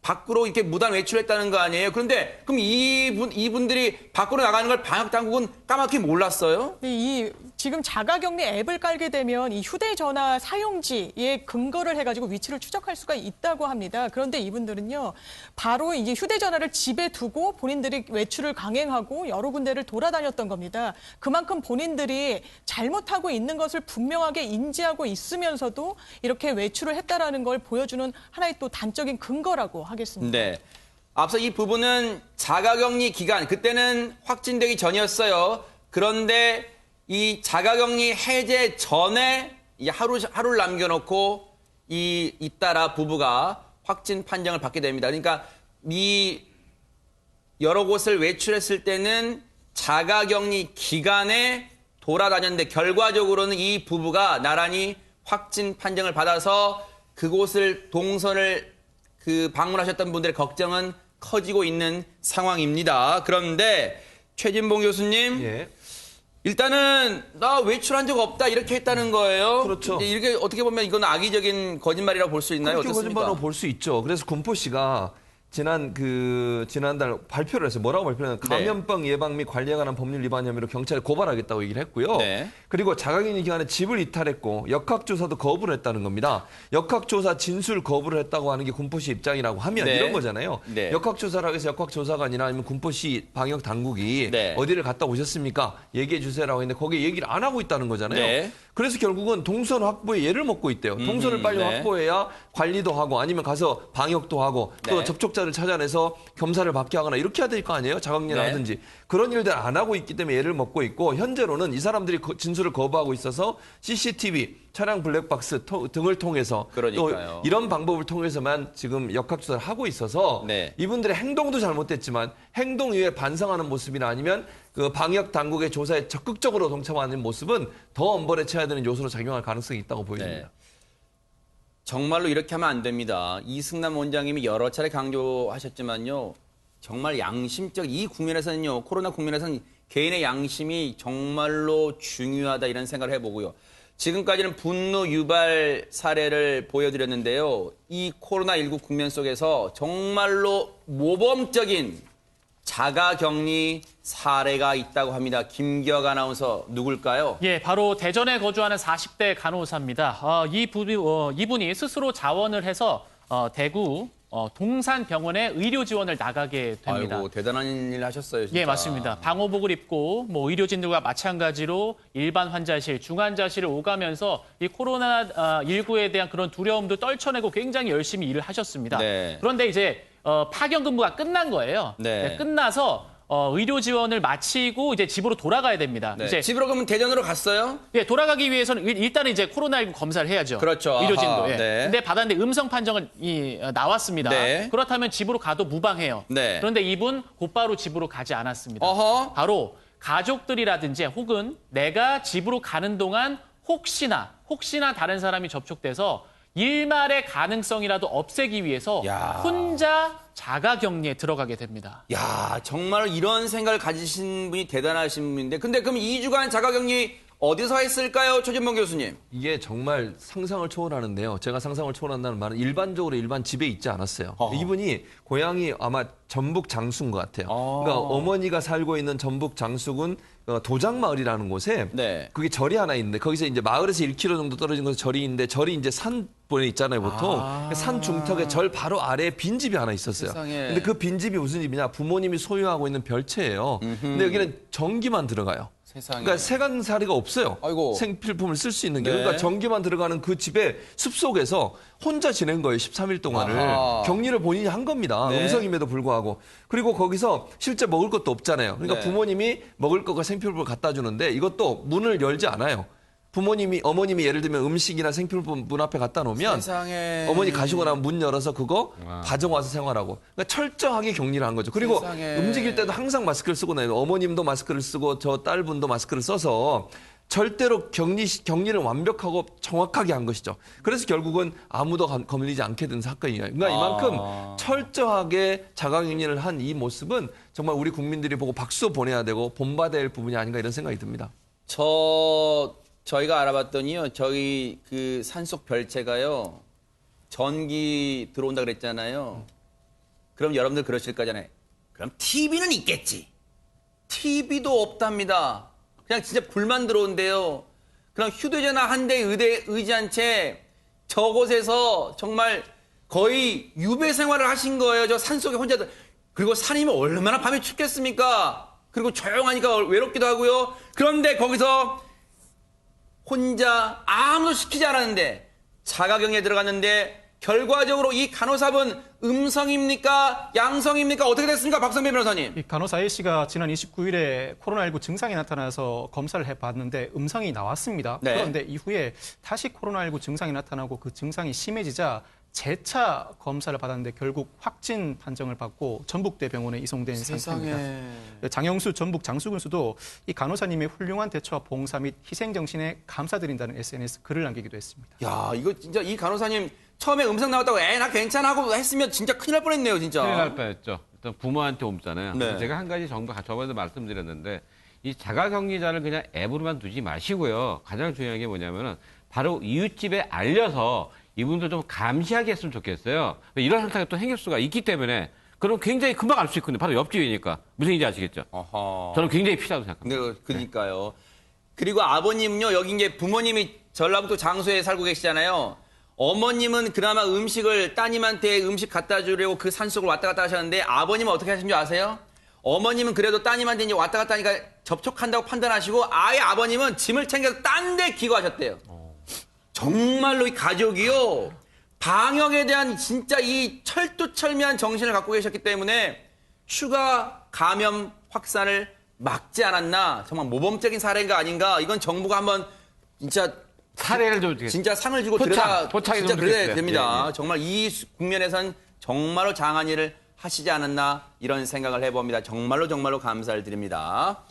밖으로 이렇게 무단 외출했다는 거 아니에요? 그런데 그럼 이분들이 밖으로 나가는 걸 방역 당국은 까맣게 몰랐어요? 이 지금 자가격리 앱을 깔게 되면 이 휴대전화 사용지에 근거를 해가지고 위치를 추적할 수가 있다고 합니다. 그런데 이분들은요, 바로 이제 휴대전화를 집에 두고 본인들이 외출을 강행하고 여러 군데를 돌아다녔던 겁니다. 그만큼 본인들이 잘못하고 있는 것을 분명하게 인지하고 있으면서도 이렇게 외출을 했다라는 걸 보여주는 하나의 또 단적인 근거라고 하겠습니다. 네. 앞서 이 부부는 자가격리 기간, 그때는 확진되기 전이었어요. 그런데 이 자가격리 해제 전에 이 하루를 남겨놓고 잇따라 부부가 확진 판정을 받게 됩니다. 그러니까 이 여러 곳을 외출했을 때는 자가격리 기간에 돌아다녔는데 결과적으로는 이 부부가 나란히 확진 판정을 받아서 그곳을 동선을 방문하셨던 분들의 걱정은 커지고 있는 상황입니다. 그런데 최진봉 교수님. 예. 일단은 나 외출한 적 없다 이렇게 했다는 거예요. 그렇죠. 이렇게 어떻게 보면 이건 악의적인 거짓말이라고 볼 수 있나요? 그렇게 어떻습니까? 거짓말로 볼 수 있죠. 그래서 군포시가 지난달 발표를 했어요. 뭐라고 발표를 했냐면 감염병 예방 및 관리에 관한 법률 위반 혐의로 경찰에 고발하겠다고 얘기를 했고요. 네. 그리고 자가격리 기간에 집을 이탈했고 역학조사도 거부를 했다는 겁니다. 역학조사 진술 거부를 했다고 하는 게 군포시 입장이라고 하면 네. 이런 거잖아요. 네. 역학조사라고 해서 역학조사관이나 아니면 군포시 방역 당국이 네. 어디를 갔다 오셨습니까? 얘기해 주세요라고 했는데 거기에 얘기를 안 하고 있다는 거잖아요. 네. 그래서 결국은 동선 확보에 예를 먹고 있대요. 동선을 빨리 네. 확보해야 관리도 하고 아니면 가서 방역도 하고 또 네. 접촉자 누적자를 찾아내서 검사를 받게 하거나 이렇게 해야 될 거 아니에요? 자가격리를 네. 하든지. 그런 일들 안 하고 있기 때문에 애를 먹고 있고 현재로는 이 사람들이 진술을 거부하고 있어서 CCTV, 차량 블랙박스 등을 통해서 그러니까요. 또 이런 방법을 통해서만 지금 역학조사를 하고 있어서 네. 이분들의 행동도 잘못됐지만 행동 이후에 반성하는 모습이나 아니면 그 방역 당국의 조사에 적극적으로 동참하는 모습은 더 엄벌에 처해야 되는 요소로 작용할 가능성이 있다고 보여집니다. 네. 정말로 이렇게 하면 안 됩니다. 이승남 원장님이 여러 차례 강조하셨지만요. 정말 양심적 이 국면에서는요. 코로나 국면에서는 개인의 양심이 정말로 중요하다 이런 생각을 해보고요. 지금까지는 분노 유발 사례를 보여드렸는데요. 이 코로나19 국면 속에서 정말로 모범적인 자가격리 사례가 있다고 합니다. 김기혁 아나운서 누굴까요? 예, 바로 대전에 거주하는 40대 간호사입니다. 이분이 스스로 자원을 해서 대구 동산병원에 의료 지원을 나가게 됩니다. 아이고 대단한 일 하셨어요. 진짜. 예, 맞습니다. 방호복을 입고 의료진들과 마찬가지로 일반 환자실, 중환자실을 오가면서 이 코로나19에 대한 그런 두려움도 떨쳐내고 굉장히 열심히 일을 하셨습니다. 네. 그런데 이제 파견 근무가 끝난 거예요. 네. 네, 끝나서 의료 지원을 마치고 이제 집으로 돌아가야 됩니다. 네. 이제 집으로 가면 대전으로 갔어요? 예, 돌아가기 위해서는 일단은 이제 코로나19 검사를 해야죠. 그렇죠. 의료진도. 아하, 예. 네. 근데 받았는데 음성 판정을 나왔습니다. 네. 그렇다면 집으로 가도 무방해요. 네. 그런데 이분 곧바로 집으로 가지 않았습니다. 어허. 바로 가족들이라든지 혹은 내가 집으로 가는 동안 혹시나 다른 사람이 접촉돼서 일말의 가능성이라도 없애기 위해서 야. 혼자 자가격리에 들어가게 됩니다. 야, 정말 이런 생각을 가지신 분이 대단하신 분인데. 근데 그럼 2주간 자가격리 어디서 했을까요? 최진봉 교수님. 이게 정말 상상을 초월하는데요. 제가 상상을 초월한다는 말은 일반적으로 일반 집에 있지 않았어요. 이분이 고향이 아마 전북 장수인 것 같아요. 그러니까 어머니가 살고 있는 전북 장수군 도장마을이라는 곳에 네. 그게 절이 하나 있는데 거기서 이제 마을에서 1km 정도 떨어진 곳에 절이 있는데 절이 이제 산본에 있잖아요, 보통. 산 중턱에 절 바로 아래에 빈집이 하나 있었어요. 세상에. 근데 그 빈집이 무슨 집이냐? 부모님이 소유하고 있는 별채예요. 근데 여기는 전기만 들어가요. 세상에. 그러니까 세간살이가 없어요. 아이고. 생필품을 쓸 수 있는 게. 네. 그러니까 전기만 들어가는 그 집에 숲속에서 혼자 지낸 거예요. 13일 동안을. 아하. 격리를 본인이 한 겁니다. 네. 음성임에도 불구하고. 그리고 거기서 실제 먹을 것도 없잖아요. 그러니까 네. 부모님이 먹을 것과 생필품을 갖다 주는데 이것도 문을 열지 않아요. 어머님이 예를 들면 음식이나 생필품 문 앞에 갖다 놓으면 세상에. 어머니 가시고 나면 문 열어서 그거 가져와서 생활하고. 그러니까 철저하게 격리를 한 거죠. 그리고 세상에. 움직일 때도 항상 마스크를 쓰고 다녀요. 어머님도 마스크를 쓰고 저 딸분도 마스크를 써서 절대로 격리를 완벽하고 정확하게 한 것이죠. 그래서 결국은 아무도 걸리지 않게 된 사건이에요. 그러니까 이만큼 철저하게 자가격리를 한 이 모습은 정말 우리 국민들이 보고 박수 보내야 되고 본받아야 할 부분이 아닌가 이런 생각이 듭니다. 저희가 알아봤더니요. 저희 그 산속 별채가요. 전기 들어온다 그랬잖아요. 그럼 여러분들 그러실 거잖아요. 그럼 TV는 있겠지. TV도 없답니다. 그냥 진짜 불만 들어온대요. 그럼 휴대전화 한 대 의지한 채 저곳에서 정말 거의 유배 생활을 하신 거예요. 저 산속에 혼자. 그리고 산이면 얼마나 밤에 춥겠습니까? 그리고 조용하니까 외롭기도 하고요. 그런데 거기서 혼자 아무도 시키지 않았는데 자가격리에 들어갔는데 결과적으로 이 간호사분 음성입니까? 양성입니까? 어떻게 됐습니까? 박성배 변호사님. 이 간호사 A 씨가 지난 29일에 코로나19 증상이 나타나서 검사를 해봤는데 음성이 나왔습니다. 네. 그런데 이후에 다시 코로나19 증상이 나타나고 그 증상이 심해지자 재차 검사를 받았는데 결국 확진 판정을 받고 전북대병원에 이송된 상태입니다. 장영수 전북 장수군수도 이 간호사님의 훌륭한 대처와 봉사 및 희생정신에 감사드린다는 SNS 글을 남기기도 했습니다. 야, 이거 진짜 이 간호사님 처음에 음성 나왔다고 나 괜찮아 하고 했으면 진짜 큰일 날 뻔했네요, 진짜. 큰일 날 뻔했죠. 일단 부모한테 옮잖아요. 네. 제가 한 가지 저번에도 말씀드렸는데 이 자가격리자를 그냥 앱으로만 두지 마시고요. 가장 중요한 게 뭐냐면은 바로 이웃집에 알려서 이분들 좀 감시하게 했으면 좋겠어요. 이런 현상이 또 생길 수가 있기 때문에 그럼 굉장히 금방 알 수 있거든요. 바로 옆집이니까. 무슨 얘기인지 아시겠죠? 어허. 저는 굉장히 필요하다고 생각합니다. 네, 그러니까요. 그리고 아버님은요, 여기 이제 부모님이 전라북도 장소에 살고 계시잖아요. 어머님은 그나마 음식을 따님한테 음식 갖다 주려고 그 산속을 왔다 갔다 하셨는데 아버님은 어떻게 하신 줄 아세요? 어머님은 그래도 따님한테 이제 왔다 갔다 하니까 접촉한다고 판단하시고 아예 아버님은 짐을 챙겨서 딴 데 기거하셨대요. 정말로 이 가족이요. 방역에 대한 진짜 이 철두철미한 정신을 갖고 계셨기 때문에 추가 감염 확산을 막지 않았나. 정말 모범적인 사례가 아닌가. 이건 정부가 한번 진짜 사례를 좀 진짜 상을 주고 포착이 진짜 좀 그래야 됐어요. 됩니다. 예, 예. 정말 이 국면에선 정말로 장한 일을 하시지 않았나 이런 생각을 해봅니다. 정말로 감사를 드립니다.